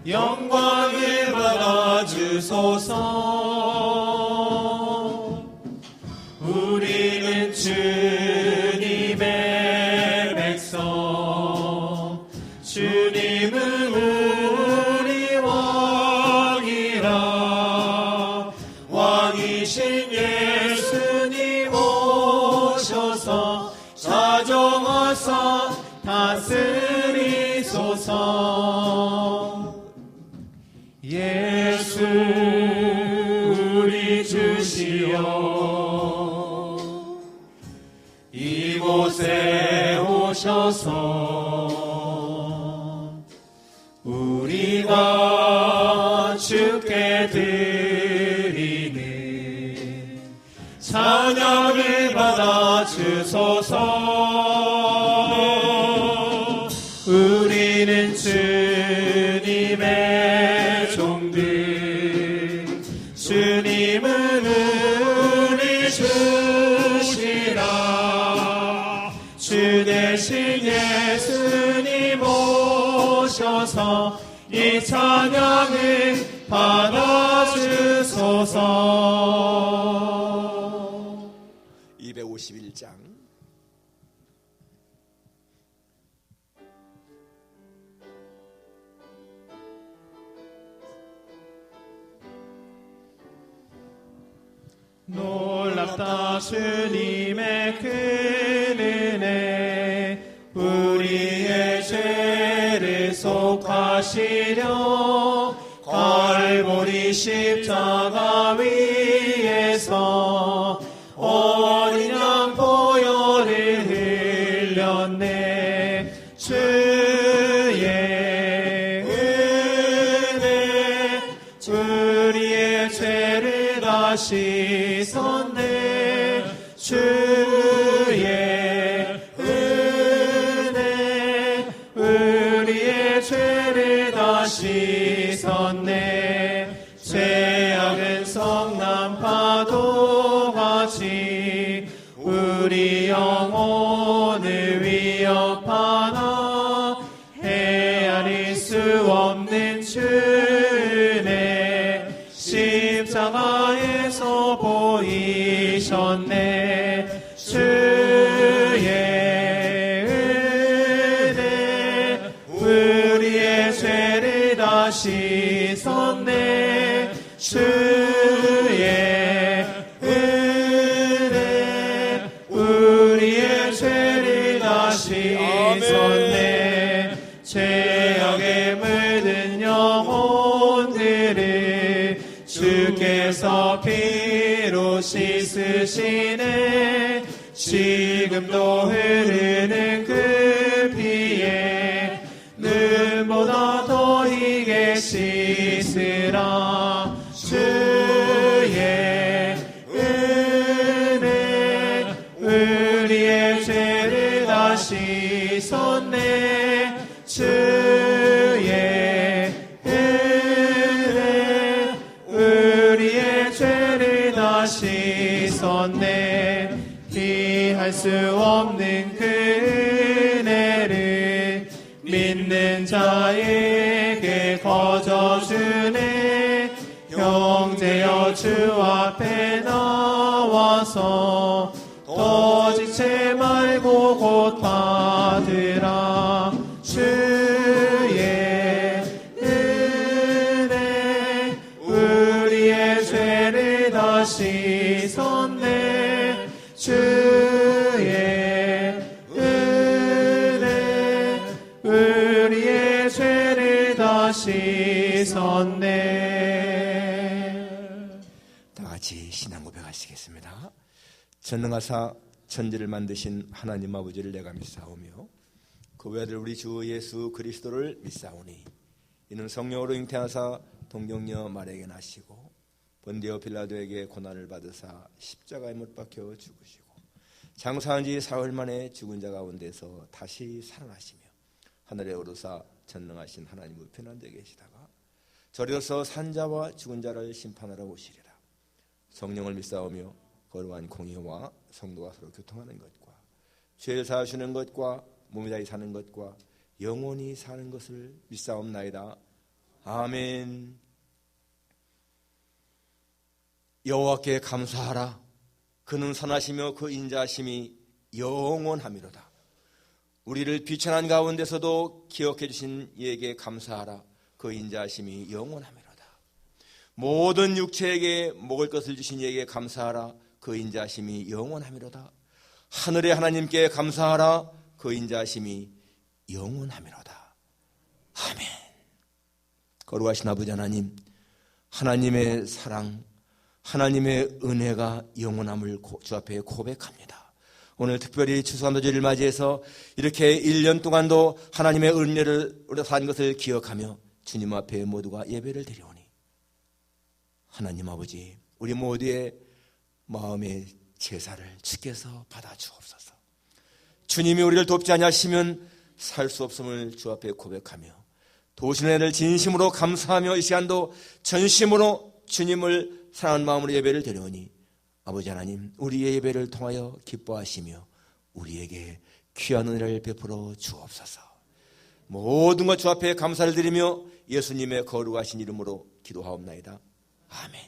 영광을 받아 주소서. 우리는 주님의 백성, 주님은 우리 왕이라. 왕이신 예수님 오셔서 자정하사 다스리소서. 예수 우리 주시여, 이곳에 오셔서 우리가 주께 드리는 찬양을 받아 주소서. 우리는 주님의 종들, 주님은 우리 주시라. 주 대신 예수님 오셔서 이 찬양을 받아 주소서. 251장 놀랍다 주님의 큰 은혜, 우리의 죄를 속하시려 갈보리 십자가 위에서 어린 양 보혈을 흘렸네. 주의 은혜 우리의 죄를 다 씻었네. 주의 은혜 우리의 죄를 다 씻었네. 죄악은 성난 파도같이 우리 영혼을 위협하나 헤아릴 수 없는 주네. 십자가에서 보이셨네. 주의 은혜 우리의 죄를 다 씻었네. 주의 은혜 우리의 죄를 다 씻었네. 죄악에 물든 영혼들을 주께서 피로 씻으시네. 지금도 흐르는 그 피에 눈보다 더 희게 씻으라. 주의 은혜 우리의 죄를 다 씻었네. 주의 은혜 우리의 죄를 다 씻었네. 피할 수 없는 그 은혜를 믿는 자에게 거저 주네. 형제여 주 앞에 나와서 떠지지 말고 곧 받으라. 주의 은혜 우리의 죄를 다 씻었네. 주의 은혜 우리의 죄를 다 씻었네. 다 같이 신앙 고백하시겠습니다. 전능하사 천지를 만드신 하나님 아버지를 내가 믿사오며 그 외아들 우리 주 예수 그리스도를 믿사오니 이는 성령으로 잉태하사 동정녀 마리아에게 나시고 본디오 빌라도에게 고난을 받으사 십자가에 못 박혀 죽으시고 장사한 지 사흘 만에 죽은 자 가운데서 다시 살아나시며 하늘에 오르사 전능하신 하나님 우편 앉아 계시다가 저리로서 산자와 죽은 자를 심판하러 오시리라. 성령을 믿사오며 거룩한 공의와 성도가 서로 교통하는 것과 죄를 사하시는 것과 몸이 다히 사는 것과 영원히 사는 것을 믿사옵나이다. 아멘. 여호와께 감사하라. 그는 선하시며 그 인자하심이 영원하미로다. 우리를 비천한 가운데서도 기억해 주신 이에게 감사하라. 그 인자하심이 영원하미로다. 모든 육체에게 먹을 것을 주신 이에게 감사하라. 그 인자하심이 영원하미로다. 하늘의 하나님께 감사하라. 그 인자하심이 영원하미로다. 아멘. 거룩하신 아버지 하나님, 하나님의 사랑, 하나님의 은혜가 영원함을 주 앞에 고백합니다. 오늘 특별히 추수감사절을 맞이해서 이렇게 1년 동안도 하나님의 은혜를 우리가 산 것을 기억하며 주님 앞에 모두가 예배를 드리오니 하나님 아버지, 우리 모두의 마음의 제사를 주께서 받아 주옵소서. 주님이 우리를 돕지 아니하시면 살 수 없음을 주 앞에 고백하며 도우신 은혜를 진심으로 감사하며 이 시간도 전심으로 주님을 사랑하는 마음으로 예배를 드리오니 아버지 하나님, 우리의 예배를 통하여 기뻐하시며 우리에게 귀한 은혜를 베풀어 주옵소서. 모든 것 주 앞에 감사를 드리며 예수님의 거룩하신 이름으로 기도하옵나이다. 아멘.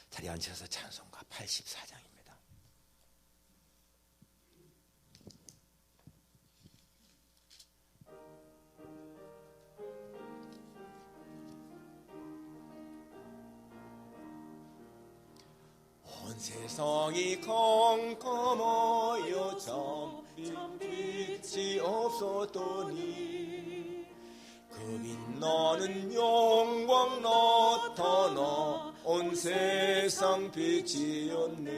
자리에 앉으셔서 찬송가 84장입니다. 온 세상이 컴컴하여 참 빛이 없었더니 그 빛나는 영광 나타나 온 세상 빛이었네.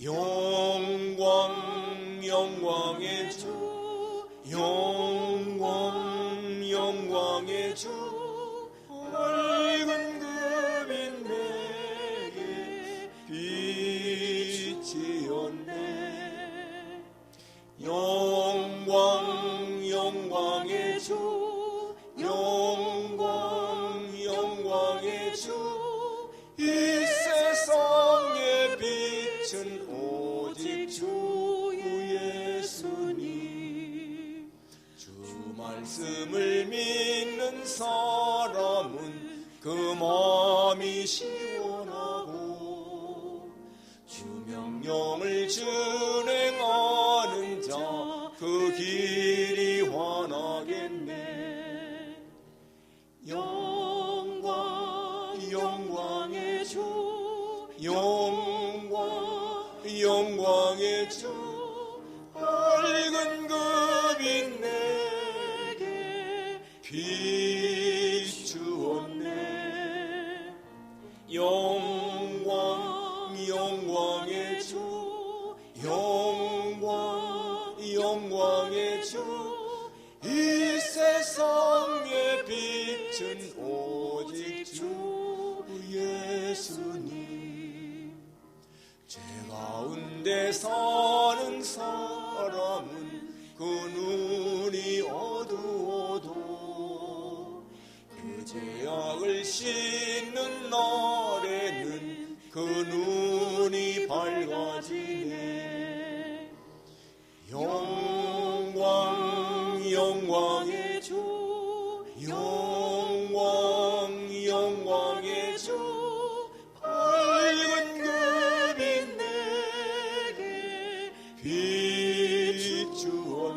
영광 영광의 주, 영광 영광의 주, 밝은 그 빛 내게 빛이었네. 영광 영광의 주, 영광 영광의 주, 이 세상의 빛은 오직 주 예수님. 주 말씀을 믿는 사람은 그 마음이 시원하고 주 명령을 준행하는 자 그 길이 환하겠네. 영광 영광의 주, 영광 영광의 주, 밝은 그 빛 내게 비추었네. 영광 영광의 주, 영광 영광의 주, 이 세상의 빛은 오직 주 예수님. 죄 가운데 사는 사람은 그 눈이 어두워도 그 죄악을 씻는 날에는 그 눈이 밝아지네. 영광 영광의 주, 영광 영광의 주, 밝은 그 빛 내게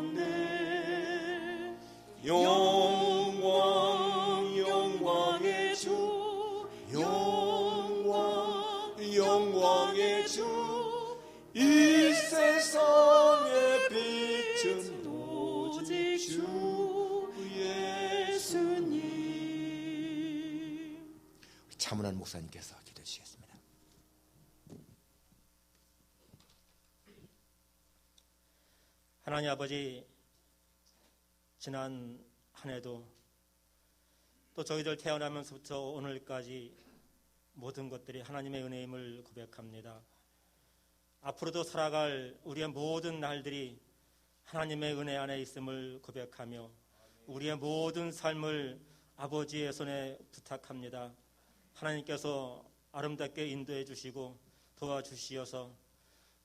비추었네. 영광 영광의 주, 영광 영광의 주, 이 세상의 빛은 오직 주 예수님. 차문환 목사님께서 기도해 주시겠습니다. 하나님 아버지, 지난 한 해도 또 저희들 태어나면서부터 오늘까지 모든 것들이 하나님의 은혜임을 고백합니다. 앞으로도 살아갈 우리의 모든 날들이 하나님의 은혜 안에 있음을 고백하며 우리의 모든 삶을 아버지의 손에 부탁합니다. 하나님께서 아름답게 인도해 주시고 도와주시어서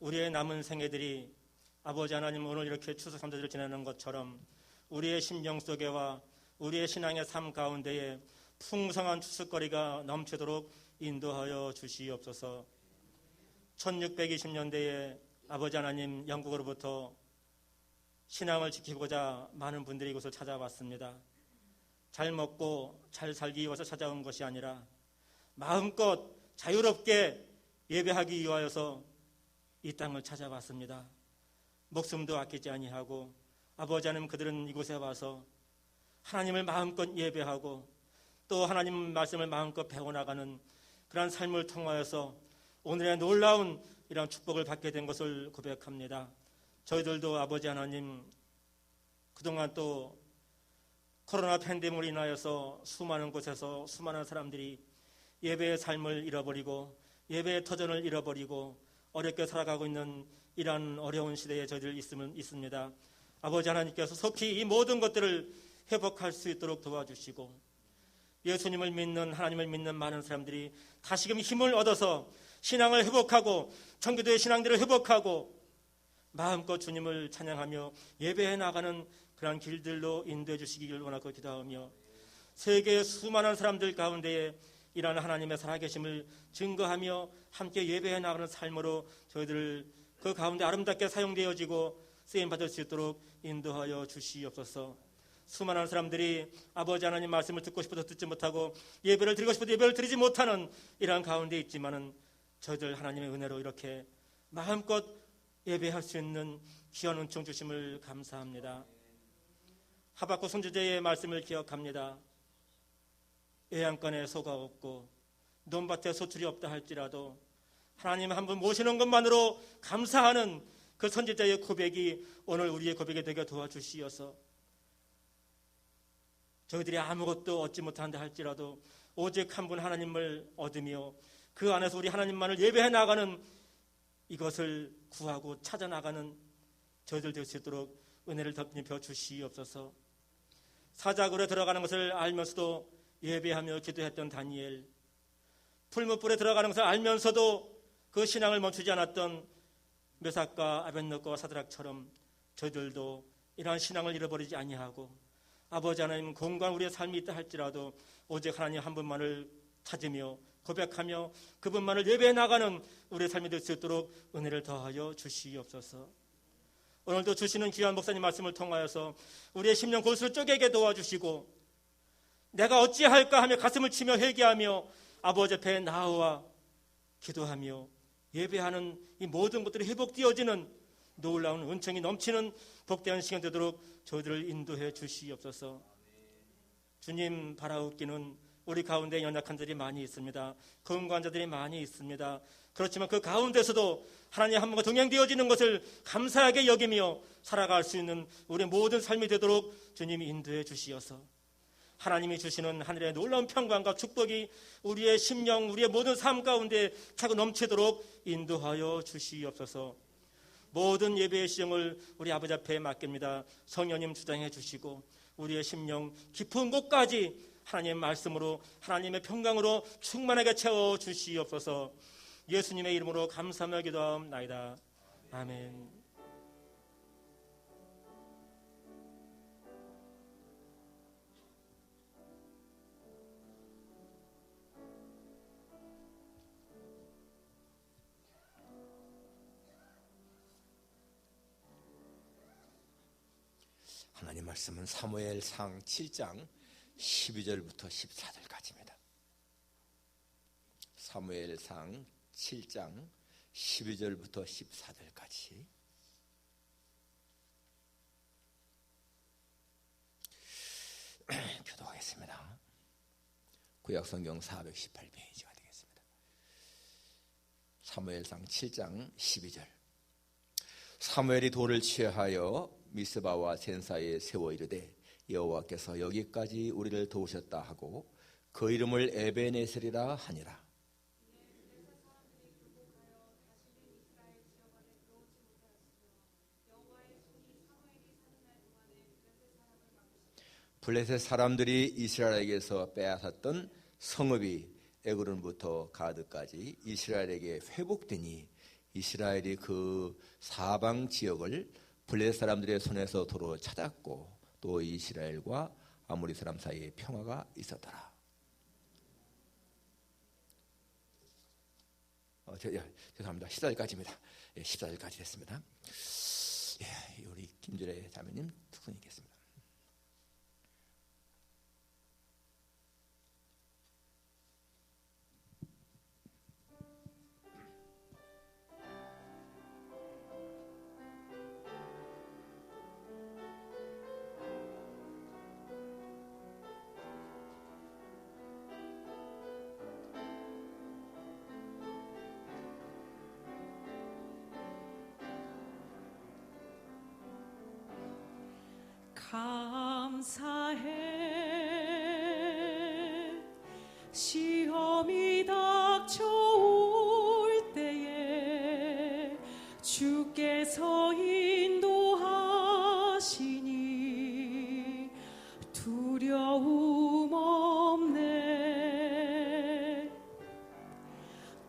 우리의 남은 생애들이 아버지 하나님 오늘 이렇게 추수감사절을 지내는 것처럼 우리의 심령 속에와 우리의 신앙의 삶 가운데에 풍성한 추수거리가 넘치도록 인도하여 주시옵소서. 1620년대에 아버지 하나님 영국으로부터 신앙을 지키고자 많은 분들이 이곳을 찾아왔습니다. 잘 먹고 잘 살기 위해서 찾아온 것이 아니라 마음껏 자유롭게 예배하기 위하여서 이 땅을 찾아왔습니다. 목숨도 아끼지 아니하고 아버지 하나님 그들은 이곳에 와서 하나님을 마음껏 예배하고 또 하나님 말씀을 마음껏 배워나가는 그러한 삶을 통하여서 오늘의 놀라운 이런 축복을 받게 된 것을 고백합니다. 저희들도 아버지 하나님 그동안 또 코로나 팬데믹으로 인하여서 수많은 곳에서 수많은 사람들이 예배의 삶을 잃어버리고 예배의 터전을 잃어버리고 어렵게 살아가고 있는 이러한 어려운 시대에 저희들 있습니다. 아버지 하나님께서 속히 이 모든 것들을 회복할 수 있도록 도와주시고 예수님을 믿는 하나님을 믿는 많은 사람들이 다시금 힘을 얻어서 신앙을 회복하고 청교도의 신앙들을 회복하고 마음껏 주님을 찬양하며 예배해 나가는 그러한 길들로 인도해 주시기를 원하고 기도하며 세계의 수많은 사람들 가운데에 이러한 하나님의 살아계심을 증거하며 함께 예배해 나가는 삶으로 저희들을 그 가운데 아름답게 사용되어지고 쓰임받을 수 있도록 인도하여 주시옵소서. 수많은 사람들이 아버지 하나님 말씀을 듣고 싶어도 듣지 못하고 예배를 드리고 싶어도 예배를 드리지 못하는 이러한 가운데 있지만은 저희들 하나님의 은혜로 이렇게 마음껏 예배할 수 있는 귀한 은총 주심을 감사합니다. 하박국 선지자의 말씀을 기억합니다. 애양간에 소가 없고 논밭에 소출이 없다 할지라도 하나님 한 분 모시는 것만으로 감사하는 그 선지자의 고백이 오늘 우리의 고백이 되게 도와주시어서 저희들이 아무것도 얻지 못한다 할지라도 오직 한 분 하나님을 얻으며 그 안에서 우리 하나님만을 예배해 나가는 이것을 구하고 찾아 나가는 저희들 될 수 있도록 은혜를 덧입혀 주시옵소서. 사자굴에 들어가는 것을 알면서도 예배하며 기도했던 다니엘, 풀무불에 들어가는 것을 알면서도 그 신앙을 멈추지 않았던 메삭과 아벳느고와 사드락처럼 저희들도 이러한 신앙을 잃어버리지 아니하고 아버지 하나님 공간 우리의 삶이 있다 할지라도 오직 하나님 한 분만을 찾으며 고백하며 그분만을 예배해 나가는 우리의 삶이 될 수 있도록 은혜를 더하여 주시옵소서. 오늘도 주시는 귀한 목사님 말씀을 통하여서 우리의 심령 골수를 쪼개게 도와주시고 내가 어찌할까 하며 가슴을 치며 회개하며 아버지 앞에 나와 기도하며 예배하는 이 모든 것들이 회복되어지는 놀라운 은총이 넘치는 복되한 시간 되도록 저희들을 인도해 주시옵소서. 주님 바라옵기는 우리 가운데 연약한 자들이 많이 있습니다. 건강자들이 많이 있습니다. 그렇지만 그 가운데서도 하나님 한 분과 동행되어지는 것을 감사하게 여기며 살아갈 수 있는 우리 모든 삶이 되도록 주님이 인도해 주시어서 하나님이 주시는 하늘의 놀라운 평강과 축복이 우리의 심령, 우리의 모든 삶 가운데 차고 넘치도록 인도하여 주시옵소서. 모든 예배의 시정을 우리 아버지 앞에 맡깁니다. 성령님 주장해 주시고 우리의 심령 깊은 곳까지 하나님의 말씀으로 하나님의 평강으로 충만하게 채워 주시옵소서. 예수님의 이름으로 감사하며 기도하옵나이다. 아멘. 하나님 말씀은 사무엘상 7장 12절부터 14절까지입니다. 사무엘상 7장 12절부터 14절까지 교도하겠습니다. 구약성경 418페이지가 되겠습니다. 사무엘상 7장 12절. 사무엘이 돌을 취하여 미스바와 센 사이에 세워 이르되 여호와께서 여기까지 우리를 도우셨다 하고 그 이름을 에베네셀이라 하니라. 블레셋 사람들이 이스라엘에게서 빼앗았던 성읍이 에그론부터 가드까지 이스라엘에게 회복되니 이스라엘이 그 사방 지역을 블레셋 사람들의 손에서 도로 찾았고 또 이스라엘과 아모리 사람 사이에 평화가 있었더라. 죄송합니다. 14절까지입니다. 14절까지 됐습니다. 우리 김주래 자매님 특선 있겠습니다. 감사해 시험이 닥쳐올 때에 주께서 인도하시니 두려움 없네.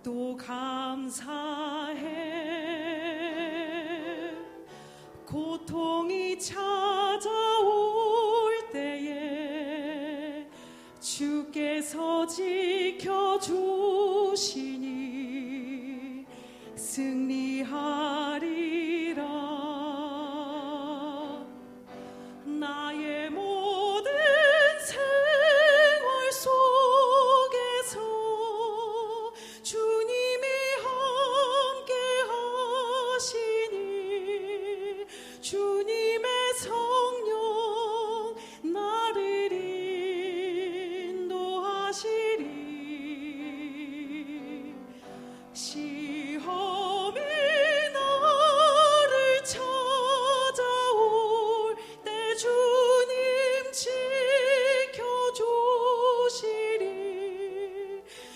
또 감사해 고통이 찾아올 때에 주께서 지켜주시니 승리하리라. 나의 모든 생활 속에서 주님이 함께 하시니 주님의 성령 나를 인도하시리. 시험이 나를 찾아올 때 주님 지켜주시리.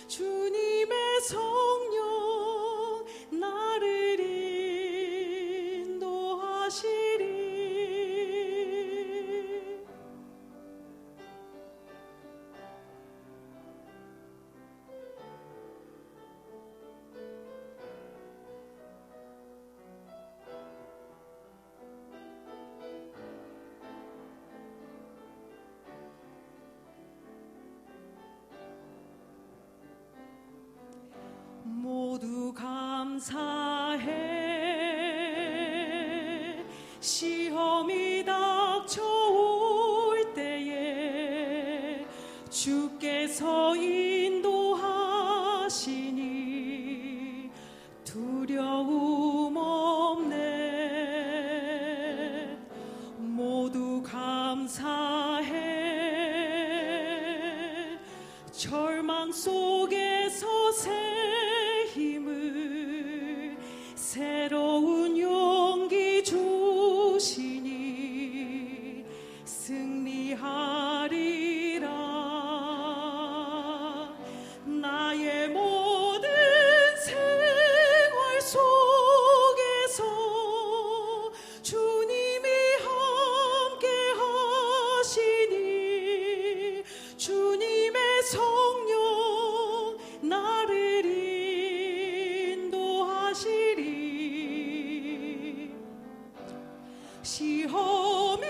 주님의 성령 나를 인도하시리. 모두 감사해 시험이 닥쳐올 때에 주께서 인도하시니 두려움 없네. 모두 감사해 절망 속에서 새 힘을 새로운 용기 주시니 승리하리라. 나의 모든 생활 속에서 주님이 함께 하시니 주님의 성령 나를 인도하시리. 시험이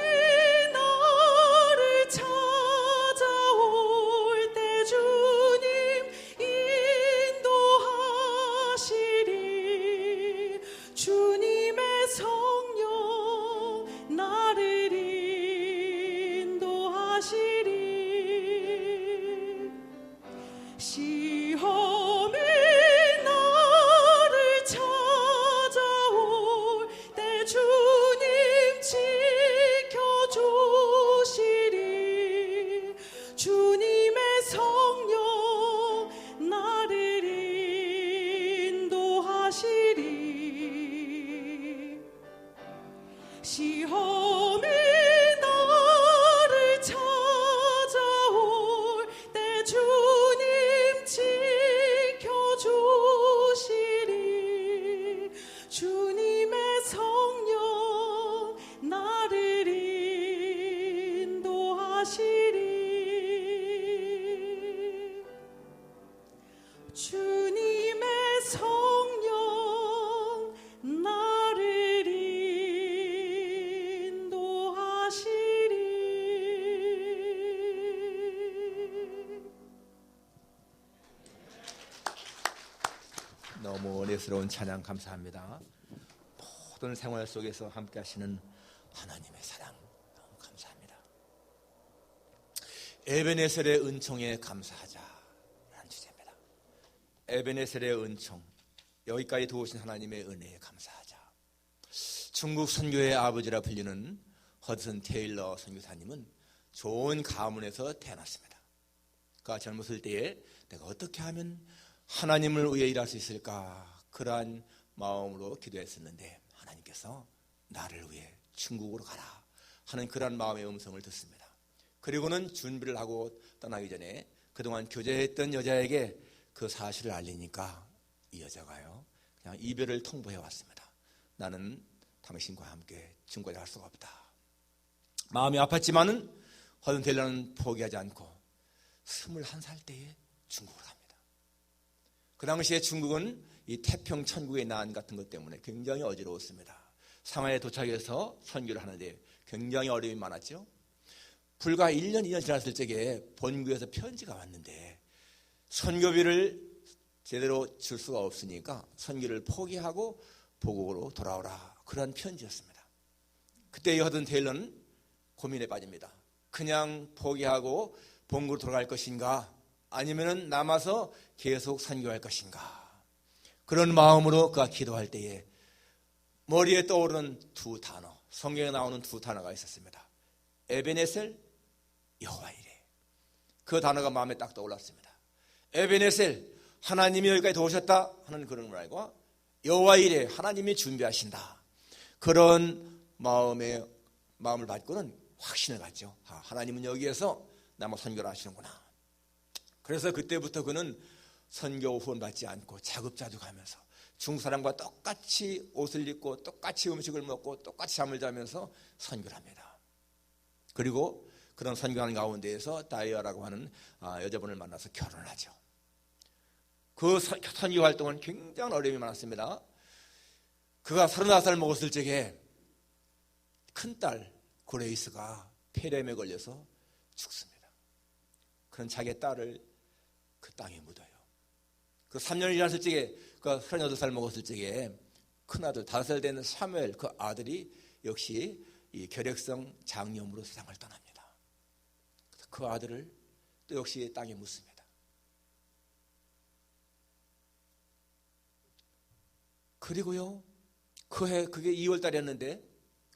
나를 찾아올 때 주님 인도하시리. 주님의 성령 나를 인도하시리. 시험이 나를 찾아올 때 주님 지켜주시리. 주님의 성령 나를 인도하시리. 시험이 나를 찾아올 때 주님 지켜주시리. 주님의 성령 나를 인도하시리. 주님의 성령 나를 인도하시리. 너무 은혜스러운 찬양 감사합니다. 모든 생활 속에서 함께 하시는 하나님의 사랑 너무 감사합니다. 에베네셀의 은총에 감사하자라는 주제입니다. 에베네셀의 은총, 여기까지 도우신 하나님의 은혜에 감사하자. 중국 선교의 아버지라 불리는 허드슨 테일러 선교사님은 좋은 가문에서 태어났습니다. 그가 젊었을 때에 내가 어떻게 하면 하나님을 위해 일할 수 있을까, 그러한 마음으로 기도했었는데 하나님께서 나를 위해 중국으로 가라 하는 그러한 마음의 음성을 듣습니다. 그리고는 준비를 하고 떠나기 전에 그동안 교제했던 여자에게 그 사실을 알리니까 이 여자가요 그냥 이별을 통보해 왔습니다. 나는 당신과 함께 중국에 갈 수가 없다. 마음이 아팠지만은 허든 텔러는 포기하지 않고 21살 때에 중국으로 갑니다. 그 당시에 중국은 이 태평 천국의 난 같은 것 때문에 굉장히 어지러웠습니다. 상하이에 도착해서 선교를 하는데 굉장히 어려움이 많았죠. 불과 1년, 2년 지났을 적에 본국에서 편지가 왔는데 선교비를 제대로 줄 수가 없으니까 선교를 포기하고 보국으로 돌아오라, 그런 편지였습니다. 그때 허든 테일러는 고민에 빠집니다. 그냥 포기하고 본국으로 돌아갈 것인가, 아니면은 남아서 계속 선교할 것인가. 그런 마음으로 그가 기도할 때에 머리에 떠오르는 두 단어, 성경에 나오는 두 단어가 있었습니다. 에베네셀, 여호와 이레. 그 단어가 마음에 딱 떠올랐습니다. 에베네셀, 하나님이 여기까지 도우셨다 하는 그런 말과 여호와 이레, 하나님이 준비하신다. 그런 마음을 받고는 확신을 갖죠. 하나님은 여기에서 남아 선교를 하시는구나. 그래서 그때부터 그는 선교 후원받지 않고 자급자족하면서 중국 사람과 똑같이 옷을 입고 똑같이 음식을 먹고 똑같이 잠을 자면서 선교를 합니다. 그리고 그런 선교하는 가운데에서 다이아라고 하는 여자분을 만나서 결혼을 하죠. 그 선교 활동은 굉장히 어려움이 많았습니다. 그가 35살 먹었을 적에 큰딸 그레이스가 폐렴에 걸려서 죽습니다. 그런 자기 딸을 그 땅에 묻어요. 그 3년이 지났을 적에, 그 38살 먹었을 적에 큰아들 5살 되는 사무엘, 그 아들이 역시 이 결핵성 장염으로 세상을 떠납니다. 그 아들을 또 역시 땅에 묻습니다. 그리고요, 그해 그게 2월 달이었는데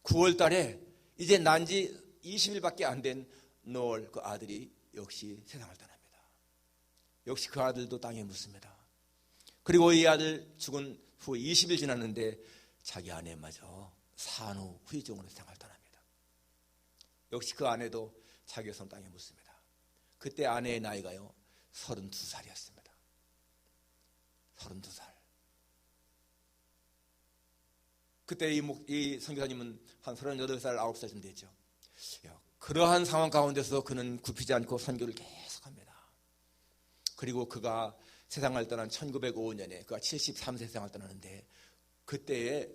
9월 달에 이제 난 지 20일밖에 안 된 노을, 그 아들이 역시 세상을 떠납니다. 역시 그 아들도 땅에 묻습니다. 그리고 이 아들 죽은 후 20일 지났는데 자기 아내마저 산후 후유증으로 세상을 떠납니다. 역시 그 아내도 자기 손 땅에 묻습니다. 그때 아내의 나이가요 32살이었습니다. 32살. 그때 이 선교사님은 한 38살, 9살쯤 됐죠. 그러한 상황 가운데서 그는 굽히지 않고 선교를 계속합니다. 그리고 그가 세상을 떠난 1905년에 그가 73세 세상을 떠나는데 그때에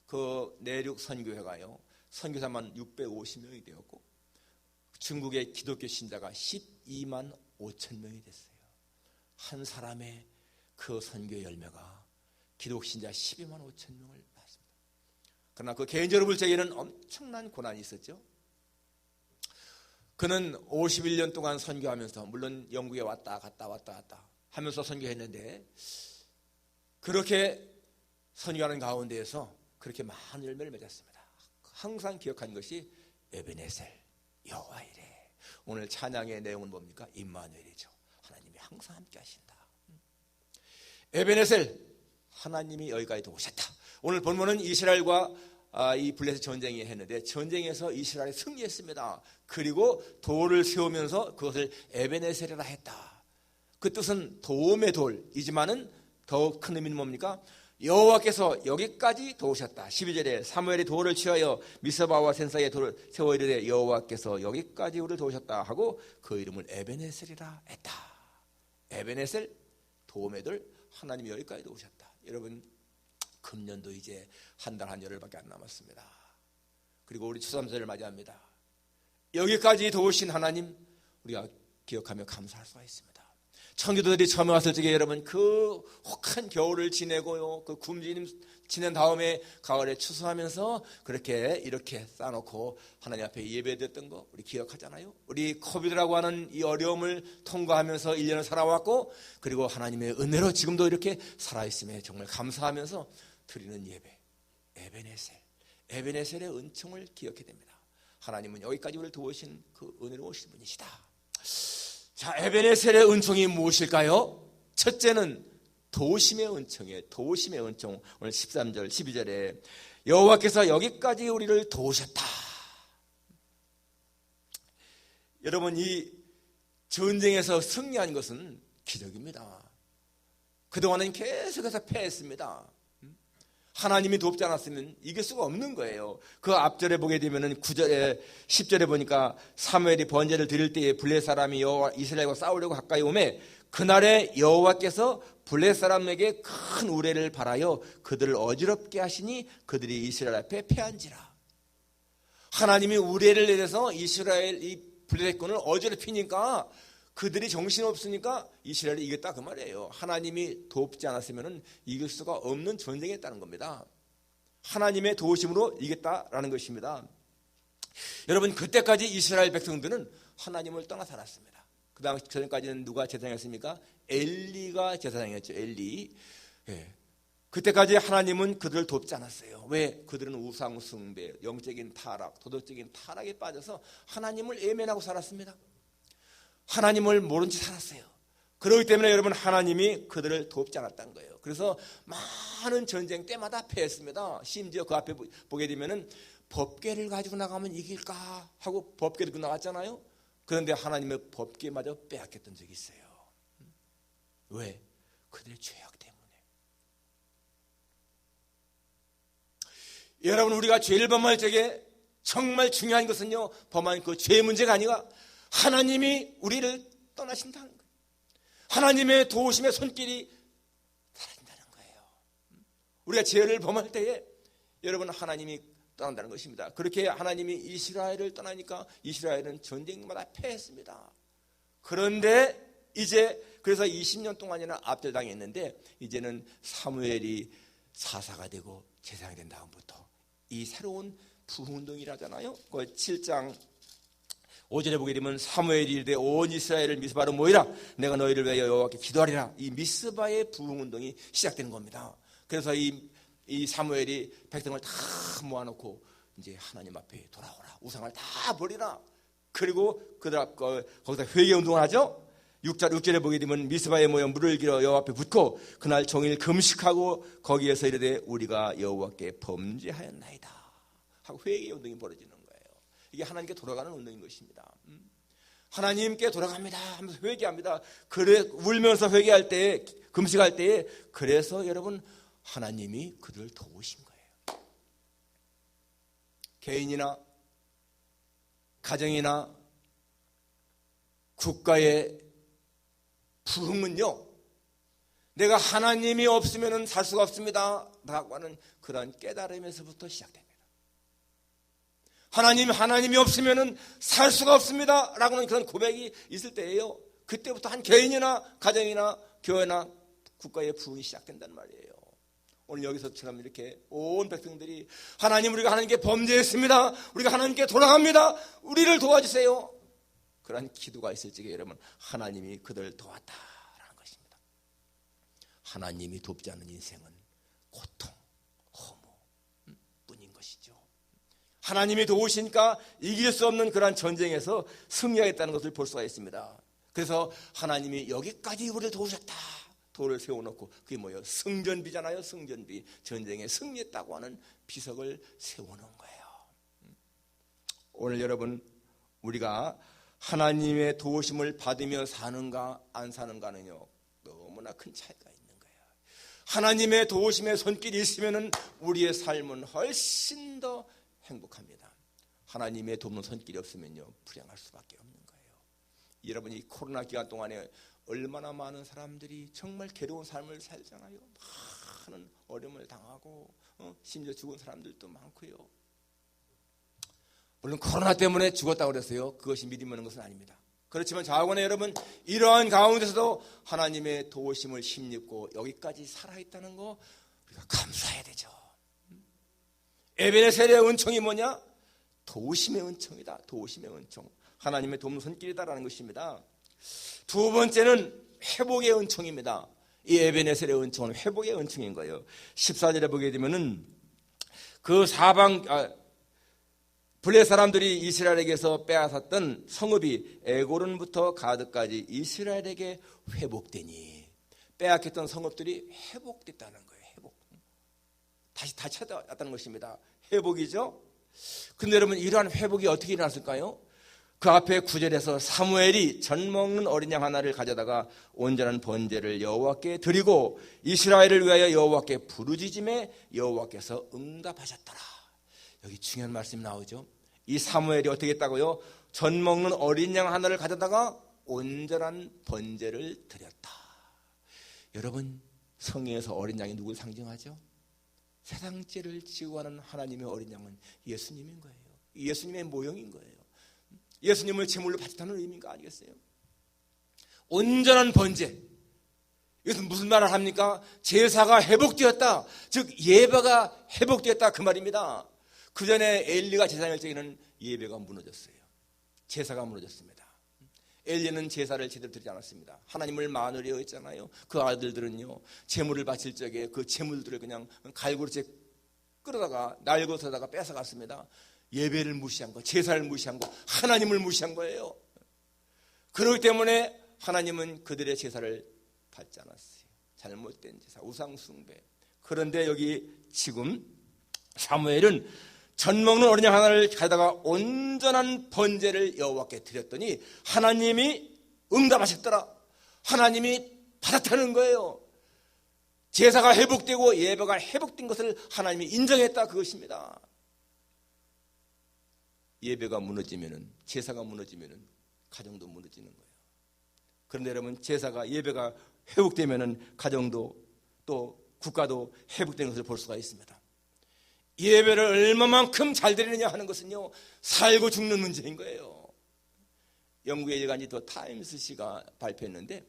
그 내륙 선교회가요 선교사만 650명이 되었고 중국의 기독교 신자가 12만 5천 명이 됐어요. 한 사람의 그 선교 열매가 기독 신자 12만 5천 명을 낳았습니다. 그러나 그 개인적으로 볼 적에는 엄청난 고난이 있었죠. 그는 51년 동안 선교하면서 물론 영국에 왔다 갔다 하면서 선교했는데 그렇게 선교하는 가운데에서 그렇게 많은 열매를 맺었습니다. 항상 기억한 것이 에베네셀, 여호와 이레. 오늘 찬양의 내용은 뭡니까? 임마누엘이죠. 하나님이 항상 함께 하신다. 에베네셀, 하나님이 여기까지 오셨다. 오늘 본문은 이스라엘과 이 블레셋 전쟁이 했는데 전쟁에서 이스라엘이 승리했습니다. 그리고 돌을 세우면서 그것을 에베네셀이라 했다. 그 뜻은 도움의 돌이지만은 더 큰 의미는 뭡니까? 여호와께서 여기까지 도우셨다. 12절에 사무엘이 돌을 취하여 미스바와 센사의 돌을 세워 이르되 여호와께서 여기까지 우리를 도우셨다 하고 그 이름을 에베네셀이라 했다. 에베네셀, 도움의 돌, 하나님이 여기까지 도우셨다. 여러분, 금년도 이제 한 달 한 열흘밖에 안 남았습니다. 그리고 우리 추수감사절을 맞이합니다. 여기까지 도우신 하나님 우리가 기억하며 감사할 수가 있습니다. 청교도들이 처음에 왔을 적에 여러분 그 혹한 겨울을 지내고요, 그 굶주림 지낸 다음에 가을에 추수하면서 그렇게 이렇게 쌓아놓고 하나님 앞에 예배드렸던 거 우리 기억하잖아요. 우리 코비드라고 하는 이 어려움을 통과하면서 1년을 살아왔고, 그리고 하나님의 은혜로 지금도 이렇게 살아있음에 정말 감사하면서 드리는 예배, 에베네셀의 은총을 기억해야 됩니다. 하나님은 여기까지 우리를 도우신 그 은혜로우신 분이시다. 자, 에베네셀의 은총이 무엇일까요? 첫째는 도우심의 은총이에요. 도우심의 은총. 오늘 13절 12절에 여호와께서 여기까지 우리를 도우셨다. 여러분, 이 전쟁에서 승리한 것은 기적입니다. 그동안은 계속해서 패했습니다. 하나님이 돕지 않았으면 이길 수가 없는 거예요. 그 앞절에 보게 되면은 9절에 10절에 보니까 사무엘이 번제를 드릴 때에 블레 사람이 여호와 이스라엘과 싸우려고 가까이 오매 그날에 여호와께서 블레 사람에게 큰 우레를 발하여 그들을 어지럽게 하시니 그들이 이스라엘 앞에 패한지라. 하나님이 우레를 내려서 이스라엘 이 블레군을 어지럽히니까 그들이 정신없으니까 이스라엘이 이겼다 그 말이에요. 하나님이 돕지 않았으면 이길 수가 없는 전쟁이었다는 겁니다. 하나님의 도우심으로 이겼다라는 것입니다. 여러분, 그때까지 이스라엘 백성들은 하나님을 떠나 살았습니다. 그 당시 전까지는 누가 제사장이었습니까? 엘리가 제사장이었죠. 엘리. 예. 그때까지 하나님은 그들을 돕지 않았어요. 왜? 그들은 우상 숭배, 영적인 타락, 도덕적인 타락에 빠져서 하나님을 외면하고 살았습니다. 하나님을 모른 채 살았어요. 그렇기 때문에 여러분, 하나님이 그들을 돕지 않았다는 거예요. 그래서 많은 전쟁 때마다 패했습니다. 심지어 그 앞에 보게 되면은 법궤를 가지고 나가면 이길까 하고 법궤를 들고 나갔잖아요. 그런데 하나님의 법궤마저 빼앗겼던 적이 있어요. 왜? 그들의 죄악 때문에. 여러분, 우리가 죄를 범할 적에 정말 중요한 것은요, 범한 그 죄의 문제가 아니라 하나님이 우리를 떠나신다는 거예요. 하나님의 도우심의 손길이 사라진다는 거예요. 우리가 죄를 범할 때에 여러분, 하나님이 떠난다는 것입니다. 그렇게 하나님이 이스라엘을 떠나니까 이스라엘은 전쟁마다 패했습니다. 그런데 이제 그래서 20년 동안이나 압절당했는데 이제는 사무엘이 사사가 되고 제사장이 된 다음부터 이 새로운 부흥운동이라잖아요. 그 7장 5절에 보게 되면 사무엘이 이르되 온 이스라엘을 미스바로 모이라 내가 너희를 위하여 여호와께 기도하리라. 이 미스바의 부흥운동이 시작되는 겁니다. 그래서 이 사무엘이 백성을 다 모아놓고 이제 하나님 앞에 돌아오라, 우상을 다 버리라. 그리고 그들 거기서 회개운동을 하죠. 6절에 보게 되면 미스바에 모여 물을 길어 여호와 앞에 붓고 그날 종일 금식하고 거기에서 이르되 우리가 여호와께 범죄하였나이다 하고 회개운동이 벌어지는 거예요. 이게 하나님께 돌아가는 운동인 것입니다. 하나님께 돌아갑니다 하면서 회개합니다. 그래 울면서 회개할 때, 금식할 때에 그래서 여러분, 하나님이 그들을 도우신 거예요. 개인이나 가정이나 국가의 부흥은요, 내가 하나님이 없으면 살 수가 없습니다 라고 하는 그런 깨달음에서부터 시작됩니다. 하나님이 없으면 살 수가 없습니다 라고 하는 그런 고백이 있을 때예요. 그때부터 한 개인이나 가정이나 교회나 국가의 부흥이 시작된단 말이에요. 오늘 여기서처럼 이렇게 온 백성들이 하나님, 우리가 하나님께 범죄했습니다, 우리가 하나님께 돌아갑니다, 우리를 도와주세요, 그런 기도가 있을 적에 여러분, 하나님이 그들을 도왔다라는 것입니다. 하나님이 돕지 않는 인생은 고통, 허무 뿐인 것이죠. 하나님이 도우시니까 이길 수 없는 그러한 전쟁에서 승리하겠다는 것을 볼 수가 있습니다. 그래서 하나님이 여기까지 우리를 도우셨다, 돌을 세워놓고, 그게 뭐예요? 승전비잖아요. 승전비. 전쟁에 승리했다고 하는 비석을 세워놓은 거예요. 오늘 여러분, 우리가 하나님의 도우심을 받으며 사는가 안 사는가는요, 너무나 큰 차이가 있는 거예요. 하나님의 도우심의 손길이 있으면 우리의 삶은 훨씬 더 행복합니다. 하나님의 돕는 손길이 없으면요, 불행할 수밖에 없는 거예요. 여러분, 이 코로나 기간 동안에 얼마나 많은 사람들이 정말 괴로운 삶을 살잖아요. 많은 어려움을 당하고 심지어 죽은 사람들도 많고요. 물론 코로나 때문에 죽었다고 그랬어요. 그것이 믿음이 없는 것은 아닙니다. 그렇지만 자원의 여러분, 이러한 가운데서도 하나님의 도우심을 힘입고 여기까지 살아있다는 거 우리가 감사해야 되죠. 에베네셀의 은총이 뭐냐? 도우심의 은총이다. 도우심의 은총, 하나님의 도움 손길이다라는 것입니다. 두 번째는 회복의 은총입니다. 이 에베네셀의 은총은 회복의 은총인 거예요. 14절에 보게 되면은 그 블레 사람들이 이스라엘에게서 빼앗았던 성읍이 에고론부터 가드까지 이스라엘에게 회복되니, 빼앗겼던 성읍들이 회복됐다는 거예요. 회복, 다시 찾아왔다는 것입니다. 회복이죠. 근데 여러분, 이러한 회복이 어떻게 일어났을까요? 그 앞에 9절에서 사무엘이 젖 먹는 어린 양 하나를 가져다가 온전한 번제를 여호와께 드리고 이스라엘을 위하여 여호와께 부르짖음에 여호와께서 응답하셨더라. 여기 중요한 말씀이 나오죠. 이 사무엘이 어떻게 했다고요? 젖 먹는 어린 양 하나를 가져다가 온전한 번제를 드렸다. 여러분, 성경에서 어린 양이 누굴 상징하죠? 세상 죄를 지고 가는 하나님의 어린 양은 예수님인 거예요. 예수님의 모형인 거예요. 예수님을 제물로 바쳤다는 의미가 아니겠어요? 온전한 번제, 이것은 무슨 말을 합니까? 제사가 회복되었다, 즉 예배가 회복되었다, 그 말입니다. 그 전에 엘리가 제사장일 적에는 예배가 무너졌어요. 제사가 무너졌습니다. 엘리는 제사를 제대로 드리지 않았습니다. 하나님을 만으려 했잖아요. 그 아들들은요, 제물을 바칠 적에 그 제물들을 그냥 갈고리째 끌어다가 날것에다가 뺏어갔습니다. 예배를 무시한 거, 제사를 무시한 거, 하나님을 무시한 거예요. 그렇기 때문에 하나님은 그들의 제사를 받지 않았어요. 잘못된 제사, 우상 숭배. 그런데 여기 지금 사무엘은 젖 먹는 어린 양 하나를 가져다가 온전한 번제를 여호와께 드렸더니 하나님이 응답하셨더라. 하나님이 받았다는 거예요. 제사가 회복되고 예배가 회복된 것을 하나님이 인정했다, 그것입니다. 예배가 무너지면은, 제사가 무너지면은 가정도 무너지는 거예요. 그런데 여러분, 제사가, 예배가 회복되면은 가정도 또 국가도 회복되는 것을 볼 수가 있습니다. 예배를 얼마만큼 잘 드리느냐 하는 것은요, 살고 죽는 문제인 거예요. 영국의 일간지 더 타임스지가 발표했는데,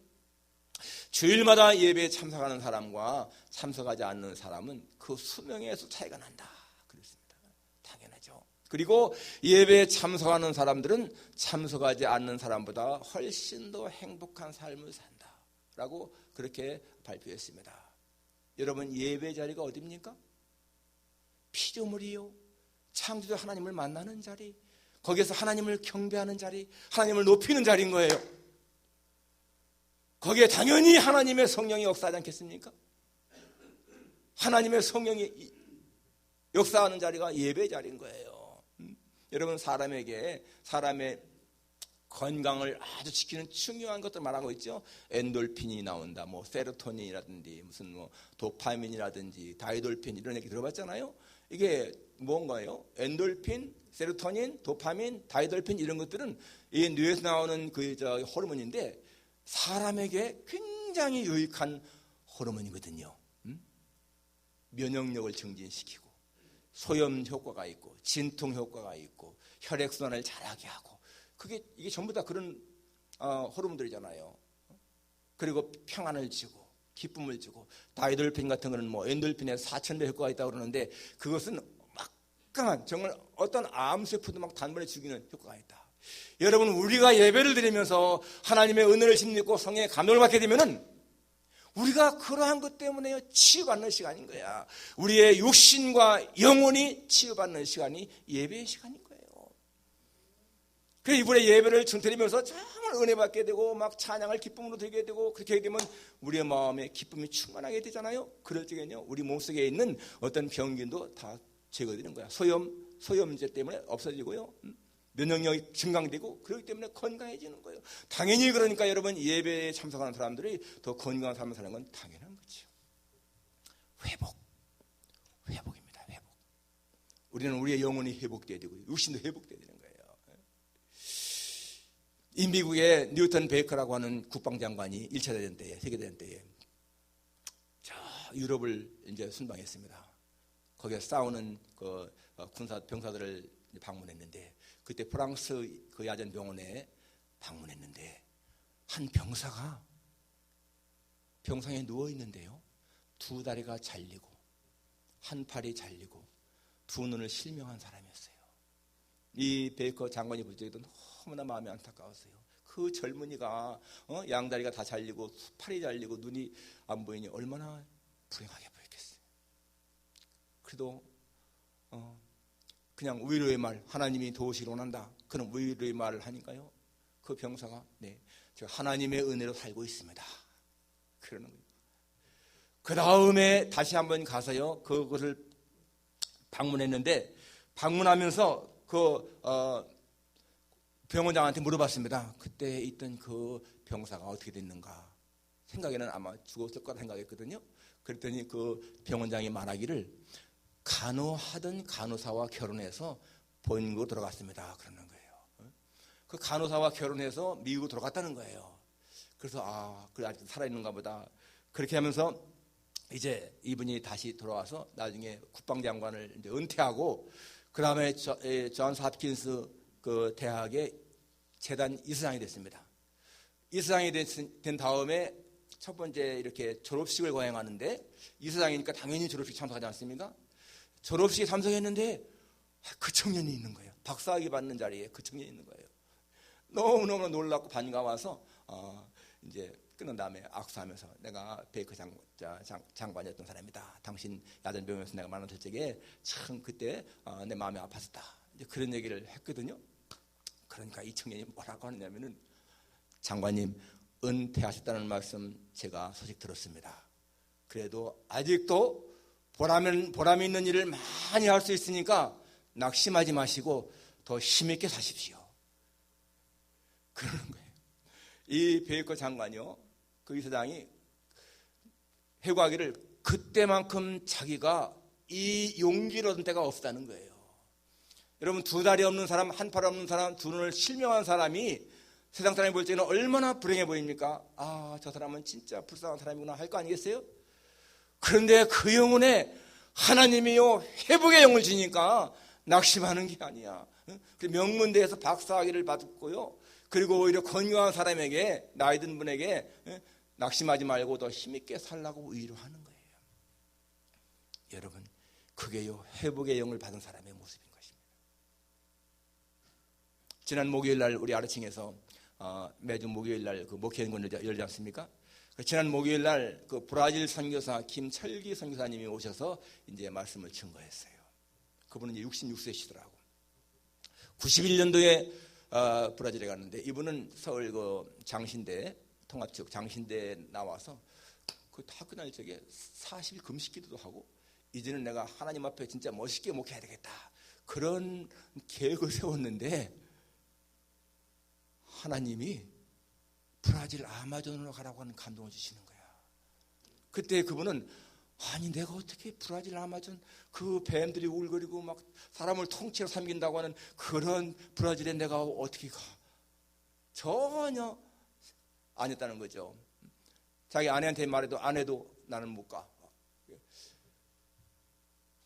주일마다 예배에 참석하는 사람과 참석하지 않는 사람은 그 수명의 수 차이가 난다, 그랬습니다. 당연하죠. 그리고 예배에 참석하는 사람들은 참석하지 않는 사람보다 훨씬 더 행복한 삶을 산다라고 그렇게 발표했습니다. 여러분, 예배 자리가 어디입니까? 피조물이요, 창조주 하나님을 만나는 자리, 거기에서 하나님을 경배하는 자리, 하나님을 높이는 자리인 거예요. 거기에 당연히 하나님의 성령이 역사하지 않겠습니까? 하나님의 성령이 역사하는 자리가 예배 자리인 거예요. 여러분, 사람의 건강을 아주 지키는 중요한 것들 말하고 있죠. 엔돌핀이 나온다, 뭐 세로토닌이라든지 무슨 뭐 도파민이라든지 다이돌핀, 이런 얘기 들어봤잖아요. 이게 뭔가요? 엔돌핀, 세로토닌, 도파민, 다이돌핀, 이런 것들은 이 뇌에서 나오는 호르몬인데 사람에게 굉장히 유익한 호르몬이거든요. 면역력을 증진시키고 소염 효과가 있고 진통 효과가 있고 혈액순환을 잘하게 하고, 이게 전부 다 그런 호르몬들이잖아요. 그리고 평안을 주고 기쁨을 주고, 다이돌핀 같은 거는 뭐 엔돌핀에 4000배 효과가 있다고 그러는데, 그것은 막강한, 정말 어떤 암세포도 막 단번에 죽이는 효과가 있다. 여러분, 우리가 예배를 드리면서 하나님의 은혜를 힘입고 성령의 감동을 받게 되면은 우리가 그러한 것 때문에 치유받는 시간인 거야. 우리의 육신과 영혼이 치유받는 시간이 예배의 시간인 거예요. 그래서 이번에 예배를 드리면서 정말 은혜 받게 되고 막 찬양을 기쁨으로 드리게 되고, 그렇게 되면 우리의 마음에 기쁨이 충만하게 되잖아요. 그럴 적에는요, 우리 몸속에 있는 어떤 병균도 다 제거되는 거야. 소염제 때문에 없어지고요, 면역력이 증강되고, 그렇기 때문에 건강해지는 거예요. 당연히 그러니까 여러분, 예배에 참석하는 사람들이 더 건강한 삶을 사는 건 당연한 거죠. 회복입니다. 회복. 우리는 우리의 영혼이 회복돼야 되고 육신도 회복돼야 되는 거예요. 이 미국의 뉴턴 베이커라고 하는 국방장관이 1차 대전 때에, 세계대전 때에 저 유럽을 이제 순방했습니다. 거기에 싸우는 그 군사 병사들을 방문했는데, 그때 프랑스 그 야전 병원에 방문했는데 한 병사가 병상에 누워 있는데요, 두 다리가 잘리고 한 팔이 잘리고 두 눈을 실명한 사람이었어요. 이 베이커 장관이 볼 때도 너무나 마음이 안타까웠어요. 그 젊은이가 양다리가 다 잘리고 팔이 잘리고 눈이 안 보이니 얼마나 불행하게 보였겠어요. 그래도 그냥 위로의 말, 하나님이 도우시기로 원한다, 그런 위로의 말을 하니까요, 그 병사가 네, 제가 하나님의 은혜로 살고 있습니다, 그러는 거예요. 그 다음에 다시 한번 가서요, 그것을 방문했는데, 방문하면서 그 병원장한테 물어봤습니다. 그때 있던 그 병사가 어떻게 됐는가. 생각에는 아마 죽었을 거라 생각했거든요. 그랬더니 그 병원장이 말하기를 간호하던 간호사와 결혼해서 본국으로 들어갔습니다, 그러는 거예요. 그 간호사와 결혼해서 미국으로 들어갔다는 거예요. 그래서 그래 아직 살아있는가 보다. 그렇게 하면서 이제 이분이 다시 돌아와서 나중에 국방장관을 이제 은퇴하고, 그 다음에 존스 홉킨스 그 대학의 재단 이사장이 됐습니다. 이사장이 된 다음에 첫 번째 이렇게 졸업식을 거행하는데, 이사장이니까 당연히 졸업식 참석하지 않습니까? 졸업식에 참석했는데 그 청년이 있는 거예요. 박사학위 받는 자리에 그 청년이 있는 거예요. 너무너무 놀랍고 반가워서 이제 끝난 다음에 악수하면서, 내가 베이커 장관이었던 사람이다, 당신 야전병원에서 내가 만났을 적에 참 그때 내 마음이 아팠었다, 이제 그런 얘기를 했거든요. 그러니까 이 청년이 뭐라고 하느냐면은, 장관님 은퇴하셨다는 말씀 제가 소식 들었습니다. 그래도 아직도 보람 있는 일을 많이 할 수 있으니까 낙심하지 마시고 더 힘있게 사십시오, 그러는 거예요. 이 베이커 장관이요, 그 이사장이 해고하기를 그때만큼 자기가 이 용기를 얻은 때가 없다는 거예요. 여러분, 두 다리 없는 사람, 한 팔 없는 사람, 두 눈을 실명한 사람이 세상 사람이 볼 때는 얼마나 불행해 보입니까? 저 사람은 진짜 불쌍한 사람이구나 할 거 아니겠어요? 그런데 그 영혼에 하나님이요 회복의 영을 주니까 낙심하는 게 아니야. 명문대에서 박사학위를 받았고요, 그리고 오히려 건강한 사람에게, 나이 든 분에게 낙심하지 말고 더 힘있게 살라고 위로하는 거예요. 여러분, 그게요 회복의 영을 받은 사람의 모습인 것입니다. 지난 목요일 날 우리 아르칭에서 매주 목요일 날 그 목회연구를 열지 않습니까? 지난 목요일 날 그 브라질 선교사 김철기 선교사님이 오셔서 이제 말씀을 증거했어요. 그분은 이제 66세시더라고. 91년도에 브라질에 갔는데, 이분은 서울 그 장신대 통합 측 장신대에 나와서 그 학교 다닐 적에 40일 금식 기도도 하고, 이제는 내가 하나님 앞에 진짜 멋있게 목회해야 되겠다, 그런 계획을 세웠는데, 하나님이 브라질 아마존으로 가라고 하는 감동을 주시는 거야. 그때 그분은 아니 내가 어떻게 브라질 아마존 그 뱀들이 울거리고 막 사람을 통째로 삼킨다고 하는 그런 브라질에 내가 어떻게 가? 전혀 아니었다는 거죠. 자기 아내한테 말해도 아내도 나는 못 가.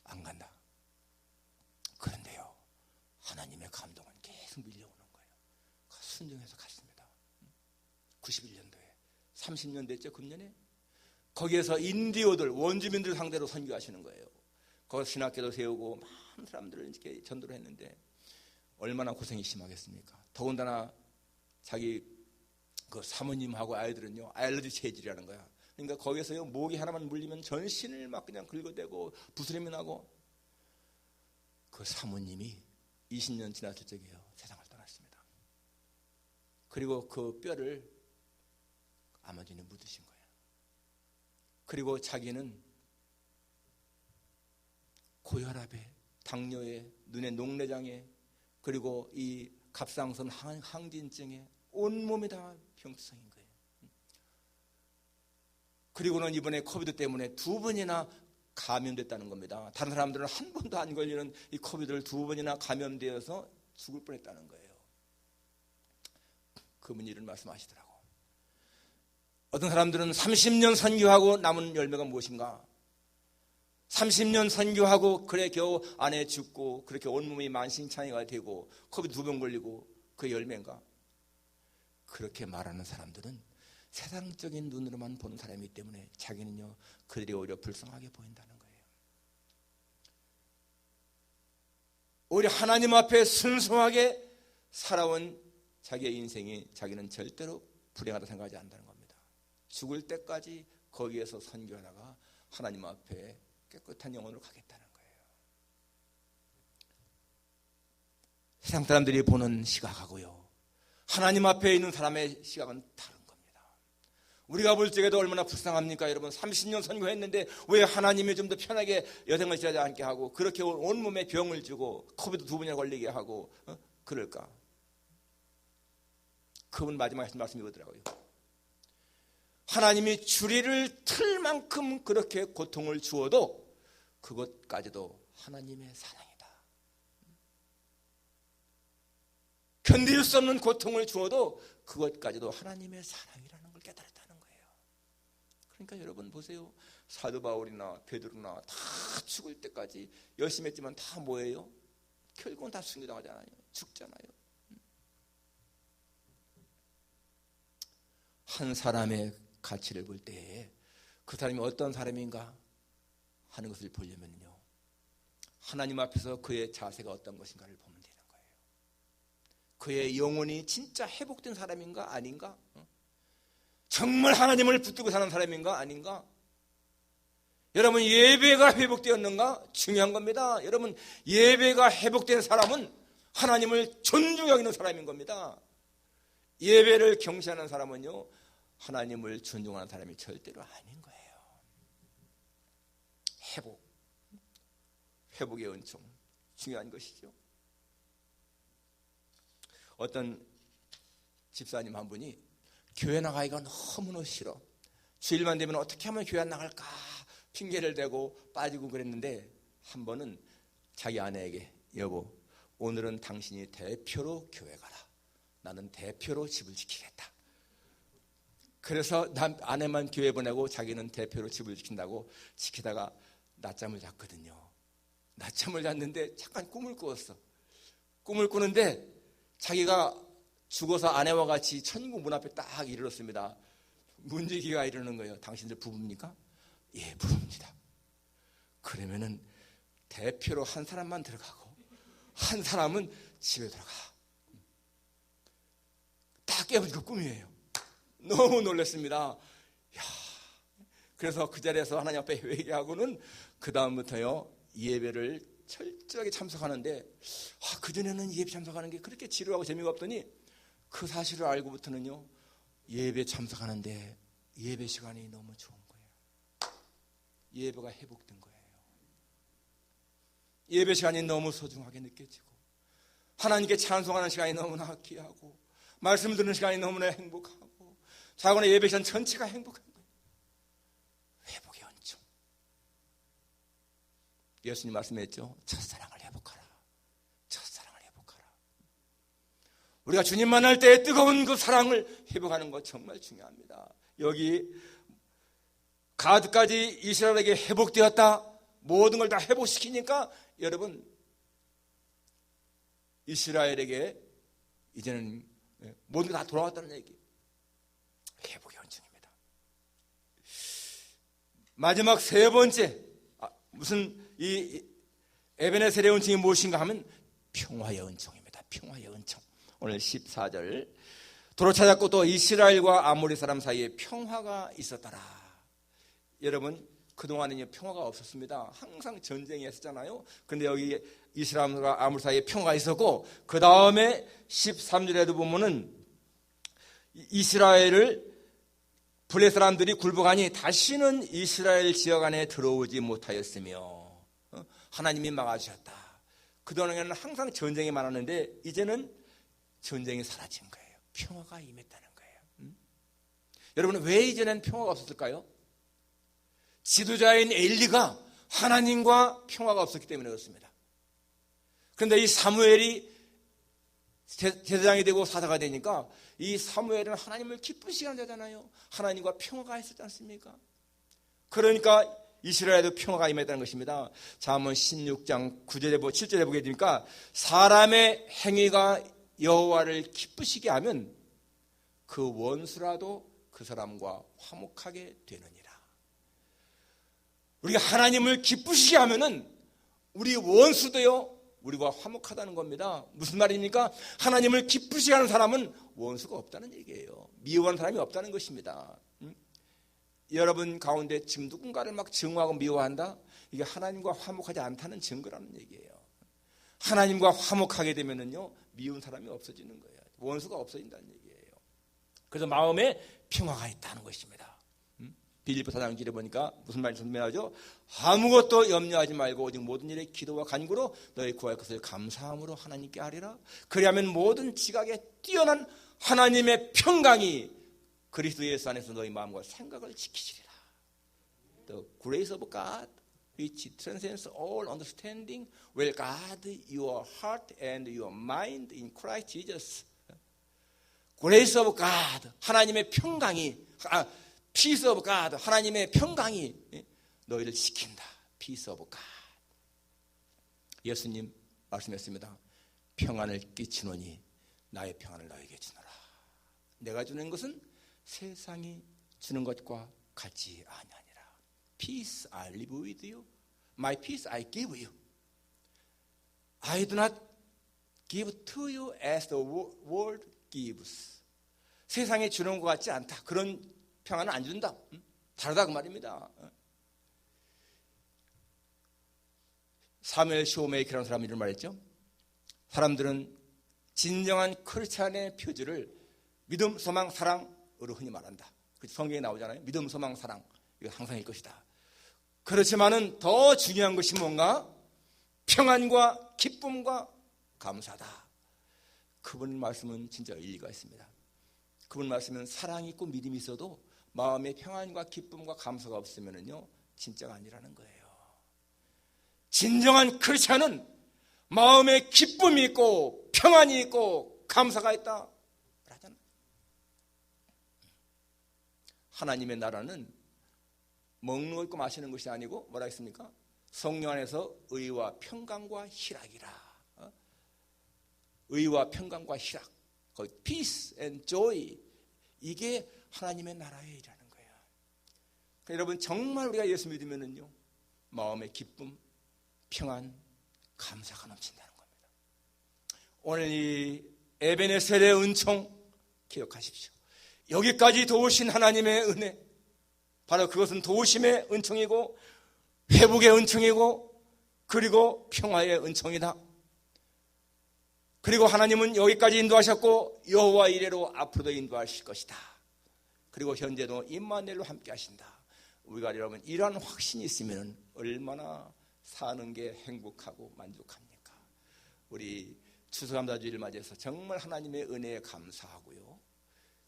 안 간다. 그런데요, 하나님의 감동은 계속 밀려오는 거예요. 순종해서 갔습니다. 91년도에 30년 됐죠, 금년에. 거기에서 인디오들, 원주민들 상대로 선교하시는 거예요. 거기서 신학교도 세우고 많은 사람들을 이렇게 전도를 했는데 얼마나 고생이 심하겠습니까? 더군다나 자기 그 사모님하고 아이들은요 알러지 체질이라는 거야. 그러니까 거기서요 모기 하나만 물리면 전신을 막 그냥 긁어대고 부스럼이 나고, 그 사모님이 20년 지났을 적이에요 세상을 떠났습니다. 그리고 그 뼈를 아마존에 묻으신 거예요. 그리고 자기는 고혈압에, 당뇨에, 눈의 녹내장에, 그리고 이 갑상선 항진증에 온몸이 다 병투성인 거예요. 그리고는 이번에 코비드 때문에 2번이나 감염됐다는 겁니다. 다른 사람들은 한 번도 안 걸리는 이 코비드를 2번이나 감염되어서 죽을 뻔했다는 거예요. 그분이 이런 말씀하시더라고. 어떤 사람들은 30년 선교하고 남은 열매가 무엇인가? 30년 선교하고 그래 겨우 아내 죽고 그렇게 온몸이 만신창이가 되고 코비드 2번 걸리고 그 열매인가? 그렇게 말하는 사람들은 세상적인 눈으로만 보는 사람이기 때문에 자기는요, 그들이 오히려 불쌍하게 보인다는 거예요. 오히려 하나님 앞에 순수하게 살아온 자기의 인생이 자기는 절대로 불행하다 생각하지 않는다는 겁니다. 죽을 때까지 거기에서 선교하다가 하나님 앞에 깨끗한 영혼으로 가겠다는 거예요. 세상 사람들이 보는 시각하고요, 하나님 앞에 있는 사람의 시각은 다른 겁니다. 우리가 볼 적에도 얼마나 불쌍합니까? 여러분, 30년 선교했는데 왜 하나님이 좀 더 편하게 여생을 지나지 않게 하고 그렇게 온몸에 병을 주고 코비드 2번이나 걸리게 하고 그럴까? 그분 마지막에 하신 말씀이 이거더라고요. 하나님이 주리를 틀 만큼 그렇게 고통을 주어도 그것까지도 하나님의 사랑이다. 견딜 수 없는 고통을 주어도 그것까지도 하나님의 사랑이라는 걸 깨달았다는 거예요. 그러니까 여러분 보세요. 사도 바울이나 베드로나 다 죽을 때까지 열심히 했지만 다 뭐예요? 결국은 다 순교당하잖아요. 죽잖아요. 한 사람의 가치를 볼 때 그 사람이 어떤 사람인가 하는 것을 보려면요, 하나님 앞에서 그의 자세가 어떤 것인가를 보면 되는 거예요. 그의 영혼이 진짜 회복된 사람인가 아닌가? 정말 하나님을 붙들고 사는 사람인가 아닌가? 여러분, 예배가 회복되었는가? 중요한 겁니다. 여러분, 예배가 회복된 사람은 하나님을 존중하고 있는 사람인 겁니다. 예배를 경시하는 사람은요, 하나님을 존중하는 사람이 절대로 아닌 거예요. 회복의 은총, 중요한 것이죠. 어떤 집사님 한 분이 교회 나가기가 너무너무 싫어. 주일만 되면 어떻게 하면 교회 안 나갈까 핑계를 대고 빠지고 그랬는데, 한 번은 자기 아내에게, 여보, 오늘은 당신이 대표로 교회 가라. 나는 대표로 집을 지키겠다. 그래서 아내만 교회 보내고 자기는 대표로 집을 지킨다고 지키다가 낮잠을 잤거든요. 낮잠을 잤는데 잠깐 꿈을 꾸었어. 꿈을 꾸는데 자기가 죽어서 아내와 같이 천국 문 앞에 딱 이르렀습니다. 문지기가 이러는 거예요. 당신들 부부입니까? 예, 부부입니다. 그러면은 대표로 한 사람만 들어가고 한 사람은 집에 들어가. 딱 깨어진 그 꿈이에요. 너무 놀랐습니다. 야, 그래서 그 자리에서 하나님 앞에 회개하고는 그 다음부터요, 예배를 철저하게 참석하는데, 그전에는 예배 참석하는 게 그렇게 지루하고 재미가 없더니 그 사실을 알고부터는요, 예배 참석하는데 예배 시간이 너무 좋은 거예요. 예배가 회복된 거예요. 예배 시간이 너무 소중하게 느껴지고, 하나님께 찬송하는 시간이 너무나 귀하고, 말씀 듣는 시간이 너무나 행복하고, 자고는 예배 시간 전체가 행복한 거예요. 회복의 은총. 예수님 말씀했죠. 첫사랑을 회복하라. 첫사랑을 회복하라. 우리가 주님 만날 때 뜨거운 그 사랑을 회복하는 것 정말 중요합니다. 여기 가드까지 이스라엘에게 회복되었다. 모든 걸 다 회복시키니까 여러분, 이스라엘에게 이제는 모든 게 다 돌아왔다는 얘기. 회복의 은총입니다. 마지막 세 번째, 무슨 이 에베네셀의 은총이 무엇인가 하면 평화의 은총입니다. 평화의 은총. 오늘 14절, 도로 찾았고 또 이스라엘과 아모리 사람 사이에 평화가 있었더라. 여러분, 그동안은 평화가 없었습니다. 항상 전쟁이 했었잖아요. 그런데 여기 이스라엘과 아모리 사이에 평화가 있었고, 그 다음에 13절에도 보면은 이스라엘을 블레 사람들이 굴복하니 다시는 이스라엘 지역 안에 들어오지 못하였으며 하나님이 막아주셨다. 그동안에는 항상 전쟁이 많았는데 이제는 전쟁이 사라진 거예요. 평화가 임했다는 거예요. 여러분, 왜 이전엔 평화가 없었을까요? 지도자인 엘리가 하나님과 평화가 없었기 때문에 그렇습니다. 그런데 이 사무엘이 제사장이 되고 사사가 되니까 이 사무엘은 하나님을 기쁘시게 하는 자잖아요. 하나님과 평화가 있었지 않습니까? 그러니까 이스라엘에도 평화가 임했다는 것입니다. 잠언 16장 9절에 7절에 보게 되니까 사람의 행위가 여호와를 기쁘시게 하면 그 원수라도 그 사람과 화목하게 되느니라. 우리가 하나님을 기쁘시게 하면은 우리 원수도요 우리와 화목하다는 겁니다. 무슨 말입니까? 하나님을 기쁘시게 하는 사람은 원수가 없다는 얘기예요. 미워하는 사람이 없다는 것입니다. 여러분 가운데 지금 누군가를 막 증오하고 미워한다? 이게 하나님과 화목하지 않다는 증거라는 얘기예요. 하나님과 화목하게 되면은요 미운 사람이 없어지는 거예요. 원수가 없어진다는 얘기예요. 그래서 마음에 평화가 있다는 것입니다. 빌립보 4장 길에 보니까 무슨 말이 선명하죠? 아무것도 염려하지 말고 오직 모든 일에 기도와 간구로 너희 구할 것을 감사함으로 하나님께 하리라. 그리하면 모든 지각에 뛰어난 하나님의 평강이 그리스도 예수 안에서 너희 마음과 생각을 지키시리라. The grace of God which transcends all understanding will guard your heart and your mind in Christ Jesus. Grace of God, 하나님의 평강이, Peace of God, 하나님의 평강이 너희를 지킨다. Peace of God. 예수님 말씀했습니다. 평안을 끼치노니 나의 평안을 너에게 주노라. 내가 주는 것은 세상이 주는 것과 같지 아니하니라. Peace I live with you. My peace I give you. I do not give to you as the world gives. 세상에 주는 것 같지 않다. 그런 평안은 안 준다. 다르다 그 말입니다. 사무엘 쇼메이커라는 사람이 이런 말했죠. 사람들은 진정한 크리스찬의 표지를 믿음, 소망, 사랑으로 흔히 말한다. 성경에 나오잖아요. 믿음, 소망, 사랑. 이거 항상일 것이다. 그렇지만은 더 중요한 것이 뭔가? 평안과 기쁨과 감사다. 그분 말씀은 진짜 일리가 있습니다. 그분 말씀은 사랑이 있고 믿음이 있어도 마음에 평안과 기쁨과 감사가 없으면은요 진짜가 아니라는 거예요. 진정한 크리스찬은 마음에 기쁨이 있고 평안이 있고 감사가 있다 그러잖아요. 하나님의 나라는 먹는 거 있고 마시는 것이 아니고 뭐라 했습니까? 성령 안에서 의와 평강과 희락이라. 의와 평강과 희락, peace and joy, 이게 하나님의 나라의 일이라는 거예요. 그러니까 여러분 정말 우리가 예수 믿으면은요 마음의 기쁨, 평안, 감사가 넘친다는 겁니다. 오늘 이 에베네셀의 은총 기억하십시오. 여기까지 도우신 하나님의 은혜, 바로 그것은 도우심의 은총이고 회복의 은총이고 그리고 평화의 은총이다. 그리고 하나님은 여기까지 인도하셨고 여호와 이레로 앞으로도 인도하실 것이다. 그리고 현재도 임마누엘로 함께 하신다. 우리가 여러분 이러한 확신이 있으면 얼마나 사는 게 행복하고 만족합니까? 우리 추수감사주의를 맞이해서 정말 하나님의 은혜에 감사하고요.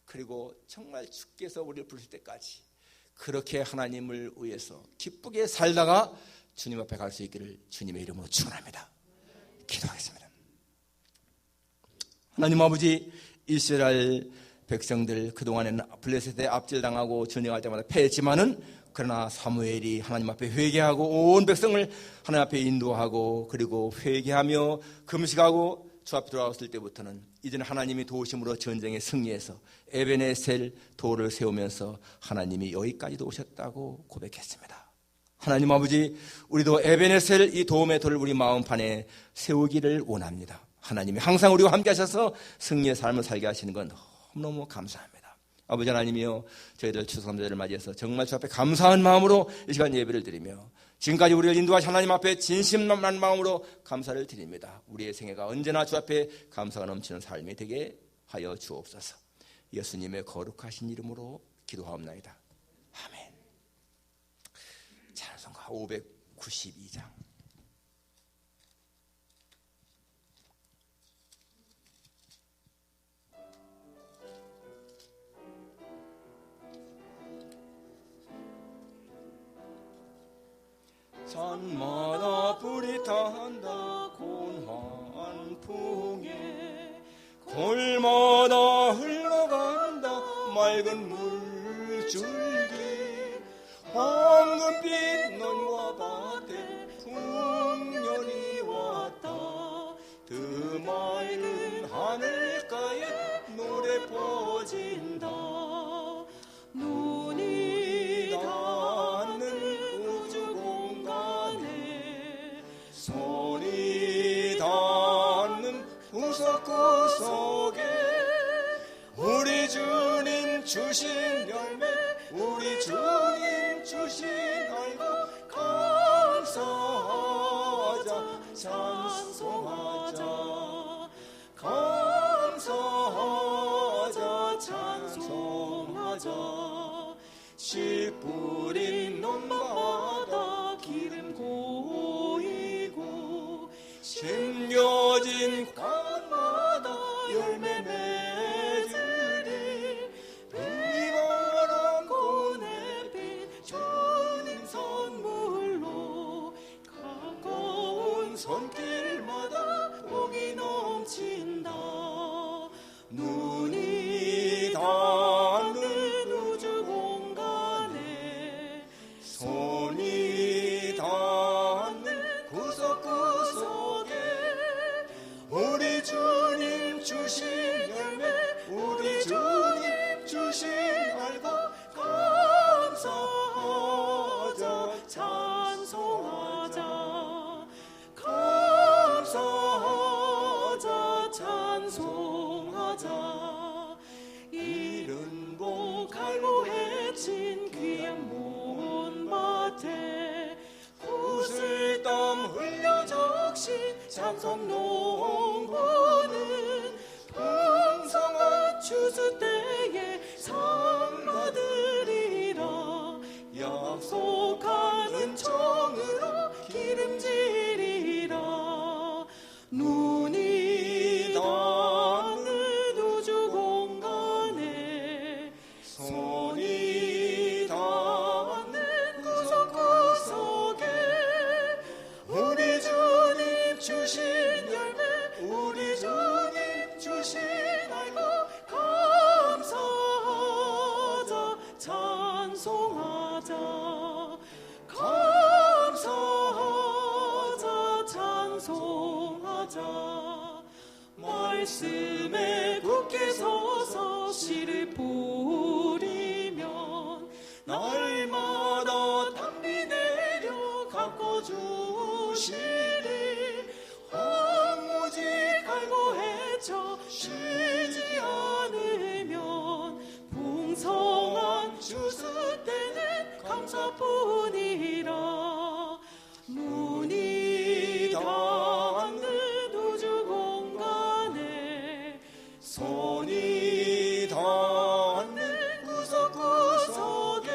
그리고 정말 주께서 우리를 부르실 때까지 그렇게 하나님을 위해서 기쁘게 살다가 주님 앞에 갈 수 있기를 주님의 이름으로 축원합니다. 기도하겠습니다. 하나님 아버지, 이스라엘 백성들 그동안에는 블레셋에 압질당하고 전쟁할 때마다 패했지만은 그러나 사무엘이 하나님 앞에 회개하고 온 백성을 하나님 앞에 인도하고 그리고 회개하며 금식하고 주 앞에 돌아왔을 때부터는 이제는 하나님이 도우심으로 전쟁에 승리해서 에베네셀 돌을 세우면서 하나님이 여기까지도 오셨다고 고백했습니다. 하나님 아버지, 우리도 에베네셀 이 도움의 돌을 우리 마음판에 세우기를 원합니다. 하나님이 항상 우리와 함께 하셔서 승리의 삶을 살게 하시는 건 너무너무 감사합니다. 아버지 하나님이여, 저희들 추수감사절을 맞이해서 정말 주 앞에 감사한 마음으로 이 시간 예배를 드리며 지금까지 우리를 인도하신 하나님 앞에 진심난 마음으로 감사를 드립니다. 우리의 생애가 언제나 주 앞에 감사가 넘치는 삶이 되게 하여 주옵소서. 예수님의 거룩하신 이름으로 기도하옵나이다. 아멘. 찬송가 592장. 산마다 불이 탄다 고난 풍에 골마다 흘러간다 맑은 물줄기 황금빛 논과 밭에 풍년이 왔다 그 맑은 하늘가에 노래 보여 흩어진다. 눈이 닿는 우주 공간에 손이 닿는 구석구석에 우리 주님 주신 열매, 우리 주님 주신 알고 감사하자, 찬송하자, 감사하자, 찬송하자. 씨 뿌린 논마다 기름 고이고 심겨진 강마다 열매 맺으리. 비바람 고내빛 주님 선물로 가까운 손길마다 복이 넘친다. 눈이 닿는 우주 공간에 손이 닿는 구석구석에 우리 주님 주신 열매, 우리 주님 주신 알고 감사하자, 찬송하자, 감사하자, 찬송하자. 이른 복 갈고 해친 귀한 논밭에 구슬땀 흘려 적신 찬송 농부는 풍성한 추수 때에 상 받으리라. 약속한 은총으로 기름지리라. 눈이 닿는 우주 공간에 손이 닿는 구석구석에 우리 주님 주신 열매, 우리 주님 주신 알고 감사하자, 찬송하자, 감사하자, 찬송하자. 말씀에 굳게 서서 씨를 뿌리면 날마다 단비 내려 가꿔주시리. 황무지 갈고 헤쳐 쉬지 않으면 풍성한 추수 때는 감사뿐이라. 눈이 닿는 우주 공간에 손이 닿는 구석구석에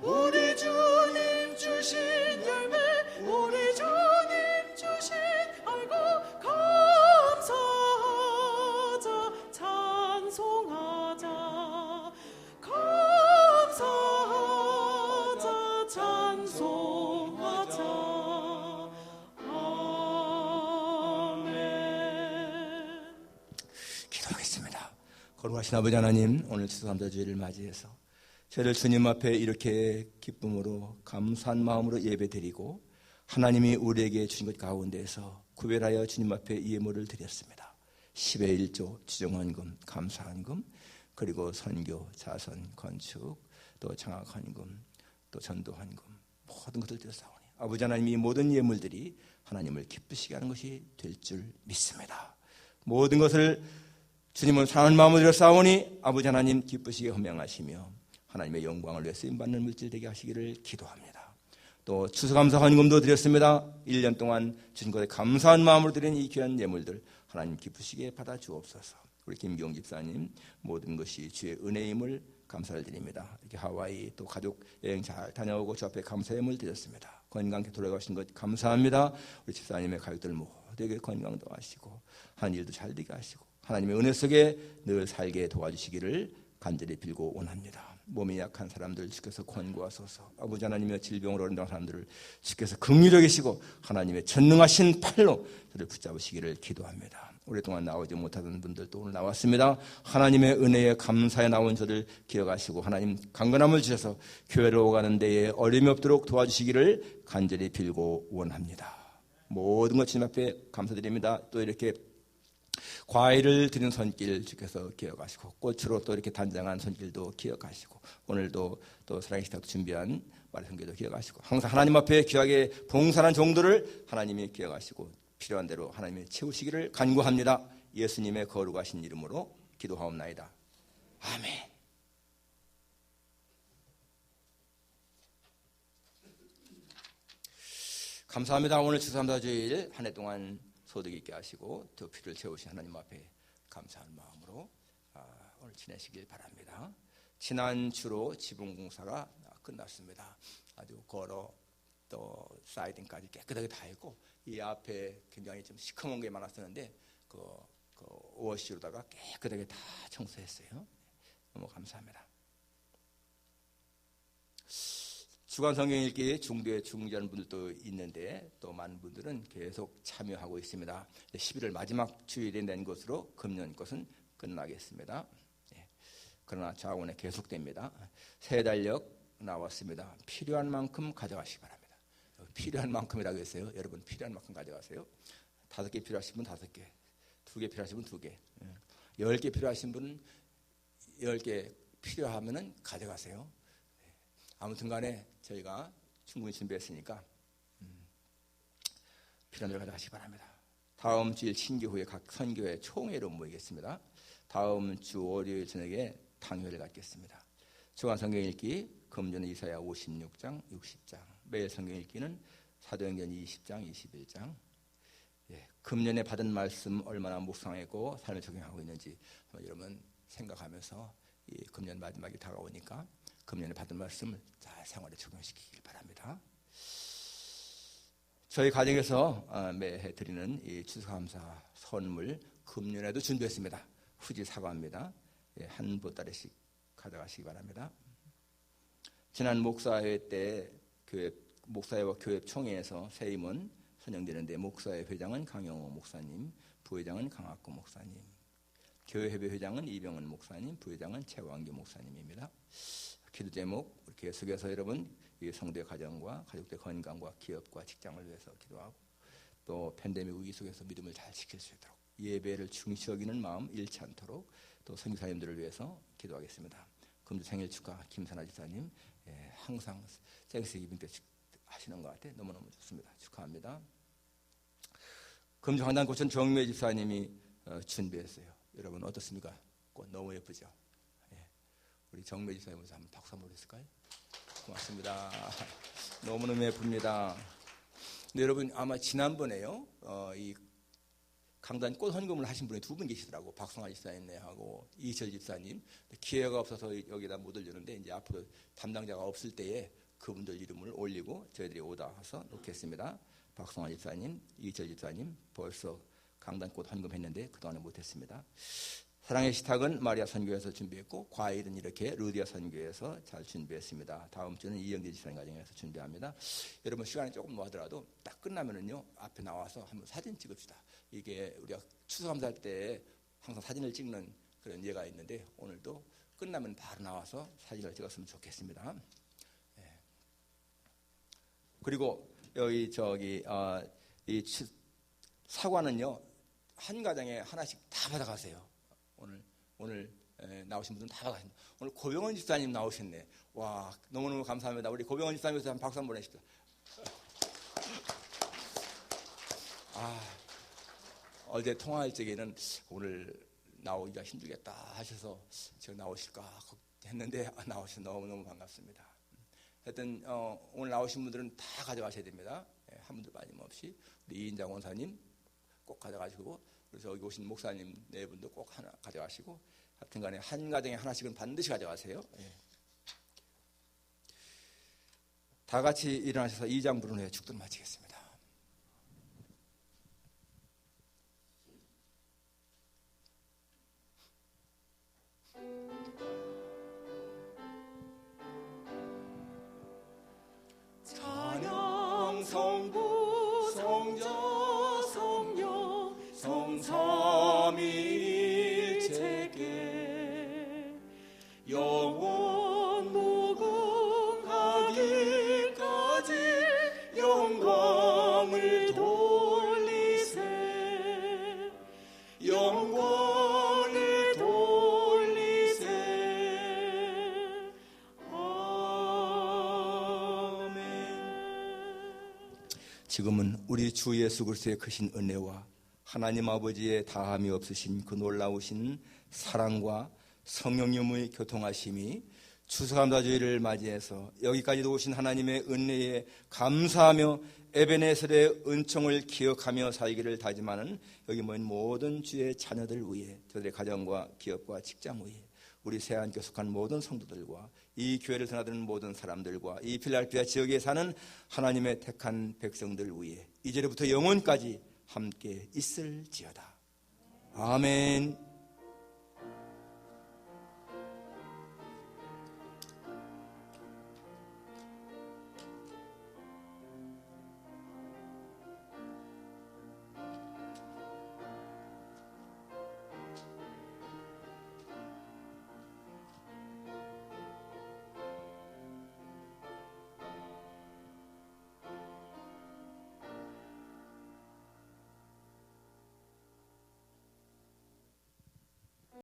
우리 주님 주신 열매, 우리 주님 주신 알고 감사하자, 찬송하자, 감사하자, 찬송하자. 아멘. 기도하겠습니다. 거룩하신 아버지 하나님, 오늘 추수감사 주일을 맞이해서 저희를 주님 앞에 이렇게 기쁨으로 감사한 마음으로 예배드리고 하나님이 우리에게 주신 것 가운데에서 구별하여 주님 앞에 예물을 드렸습니다. 10의 1조, 지정헌금, 감사헌금, 그리고 선교, 자선, 건축, 또 장학헌금, 또 전도헌금, 모든 것을 드렸사오니 아버지 하나님, 이 모든 예물들이 하나님을 기쁘시게 하는 것이 될 줄 믿습니다. 모든 것을 주님은 사랑하는 마음으로 드렸사오니 아버지 하나님 기쁘시게 헌명하시며 하나님의 영광을 위해 쓰임받는 물질 되게 하시기를 기도합니다. 또 추수감사 헌금도 드렸습니다. 1년 동안 주신 것에 감사한 마음으로 드린 이 귀한 예물들 하나님 기쁘시게 받아 주옵소서. 우리 김기용 집사님, 모든 것이 주의 은혜임을 감사를 드립니다. 이렇게 하와이 또 가족 여행 잘 다녀오고 주 앞에 감사 예물 드렸습니다. 건강하게 돌아가신 것 감사합니다. 우리 집사님의 가족들 모두에게 건강도 하시고 하는 일도 잘 되게 하시고 하나님의 은혜 속에 늘 살게 도와주시기를 간절히 빌고 원합니다. 몸이 약한 사람들 주께서 권고하소서. 아버지 하나님의 질병으로 어린다는 사람들을 주께서 긍휼히 계시고 하나님의 전능하신 팔로 저를 붙잡으시기를 기도합니다. 오랫동안 나오지 못하던 분들도 오늘 나왔습니다. 하나님의 은혜에 감사에 나온 저를 기억하시고 하나님 강건함을 주셔서 교회로 오가는 데에 어려움이 없도록 도와주시기를 간절히 빌고 원합니다. 모든 것 주님 앞에 감사드립니다. 또 이렇게 과일을 드린 손길 주께서 기억하시고 꽃으로 또 이렇게 단장한 손길도 기억하시고 오늘도 또 사랑의 식탁 준비한 말의 손길도 기억하시고 항상 하나님 앞에 귀하게 봉사한 종들을 하나님이 기억하시고 필요한 대로 하나님이 채우시기를 간구합니다. 예수님의 거룩하신 이름으로 기도하옵나이다. 아멘. 감사합니다. 오늘 추수감사주일 한 해 동안 소득 있게 하시고 더 필요를 채우신 하나님 앞에 감사한 마음으로 오늘 지내시길 바랍니다. 지난주로 지붕공사가 끝났습니다. 아주 걸어 또 사이딩까지 깨끗하게 다 했고 이 앞에 굉장히 좀 시커먼 게 많았었는데 그 오워시로다가 깨끗하게 다 청소했어요. 너무 감사합니다. 주간 성경 읽기 중도에 중지하는 분들도 있는데 또 많은 분들은 계속 참여하고 있습니다. 11월 마지막 주일에 낸 것으로 금년 것은 끝나겠습니다. 그러나 자원에 계속됩니다. 새 달력 나왔습니다. 필요한 만큼 가져가시기 바랍니다. 필요한 만큼이라고 했어요. 여러분 필요한 만큼 가져가세요. 5개 필요하신 분 5개, 2개 필요하신 분 2개, 10개 필요하신 분은 10개 필요하면은 가져가세요. 아무튼 간에 저희가 충분히 준비했으니까 필요한 대로 가져가시기 바랍니다. 다음 주일 신기 후에 각 선교회 총회로 모이겠습니다. 다음 주 월요일 저녁에 당회를 갖겠습니다. 주간 성경 읽기 금주는 이사야 56장, 60장, 매일 성경 읽기는 사도행전 20장, 21장. 금년에 받은 말씀 얼마나 묵상했고 삶에 적용하고 있는지 여러분 생각하면서 이 금년 마지막이 다가오니까 금년에 받은 말씀을 잘 생활에 적용시키길 바랍니다. 저희 가정에서 매해 드리는 이 추수감사 선물 금년에도 준비했습니다. 후지 사과입니다. 한 보따리씩 가져가시기 바랍니다. 지난 목사회 때 목사회와 교회 총회에서 새 임원 선정되는데 목사회 회장은 강영호 목사님, 부회장은 강학구 목사님, 교회협의 회장은 이병헌 목사님, 부회장은 최광기 목사님입니다. 기도 제목 계속해서 여러분 이 성도의 가정과 가족들의 건강과 기업과 직장을 위해서 기도하고 또 팬데믹 위기 속에서 믿음을 잘 지킬 수 있도록 예배를 중시 여기는 마음 잃지 않도록 또 선교사님들을 위해서 기도하겠습니다. 금주 생일 축하 김선아 지사님 항상 생스 이빙 때 하시는 것 같아요. 너무너무 좋습니다. 축하합니다. 금주 황단고천 정매 집사님이 준비했어요. 여러분 어떻습니까? 꽃 너무 예쁘죠? 우리 정매 집사님께서 한번 박수 한번 했을까요? 고맙습니다. 너무너무 예쁩니다. 근데 여러분 아마 지난번에요 이 강단 꽃 헌금을 하신 분이 2분 계시더라고. 박성환 집사님하고 이철 집사님. 기회가 없어서 여기다 못 올리는데 이제 앞으로 담당자가 없을 때에 그분들 이름을 올리고 저희들이 오다해서 놓겠습니다. 박성환 집사님, 이철 집사님 벌써 강단 꽃 헌금했는데 그동안에 못했습니다. 사랑의 식탁은 마리아 선교에서 준비했고 과일은 이렇게 루디아 선교에서 잘 준비했습니다. 다음 주는 이영재 집사님 가정에서 준비합니다. 여러분 시간이 조금 뭐하더라도 딱 끝나면은요 앞에 나와서 한번 사진 찍읍시다. 이게 우리가 추수감사할 때 항상 사진을 찍는 그런 예가 있는데 오늘도 끝나면 바로 나와서 사진을 찍었으면 좋겠습니다. 그리고 여기 이 사과는요 한 가정에 하나씩 다 받아가세요. 오늘 나오신 분들은 다 받아가십니다. 오늘 고병원 집사님 나오셨네. 와 너무너무 감사합니다. 우리 고병원 집사님께서 한 박수 한번 보내십시오. 어제 통화할 적에는 오늘 나오기가 힘들겠다 하셔서 제가 나오실까 했는데 나오셔서 너무너무 반갑습니다. 하여튼 오늘 나오신 분들은 다 가져가셔야 됩니다. 한 분도 빠짐없이 우리 이인장 원사님 꼭 가져가시고 그래서 여기 오신 목사님 4분도 꼭 하나 가져가시고 하여튼 간에 한 가정에 하나씩은 반드시 가져가세요. 다 같이 일어나셔서 2장 부른 후에 축도를 마치겠습니다. 찬양 성부 성자 성령 성삼위일체께 영원 무궁하기까지 영광을 돌리세 지금은 우리 주 예수 그리스도의 크신 은혜와 하나님 아버지의 다함이 없으신 그 놀라우신 사랑과 성령님의 교통하심이 추수감사 주일을 맞이해서 여기까지도 오신 하나님의 은혜에 감사하며 에베네셀의 은총을 기억하며 살기를 다짐하는 여기 모인 모든 주의 자녀들 위해, 저들의 가정과 기업과 직장 위해, 우리 새안교회 속한 모든 성도들과 이 교회를 드나드는 모든 사람들과 이 필라델피아 지역에 사는 하나님의 택한 백성들 위해 이제부터 영원까지 함께 있을지어다. 아멘.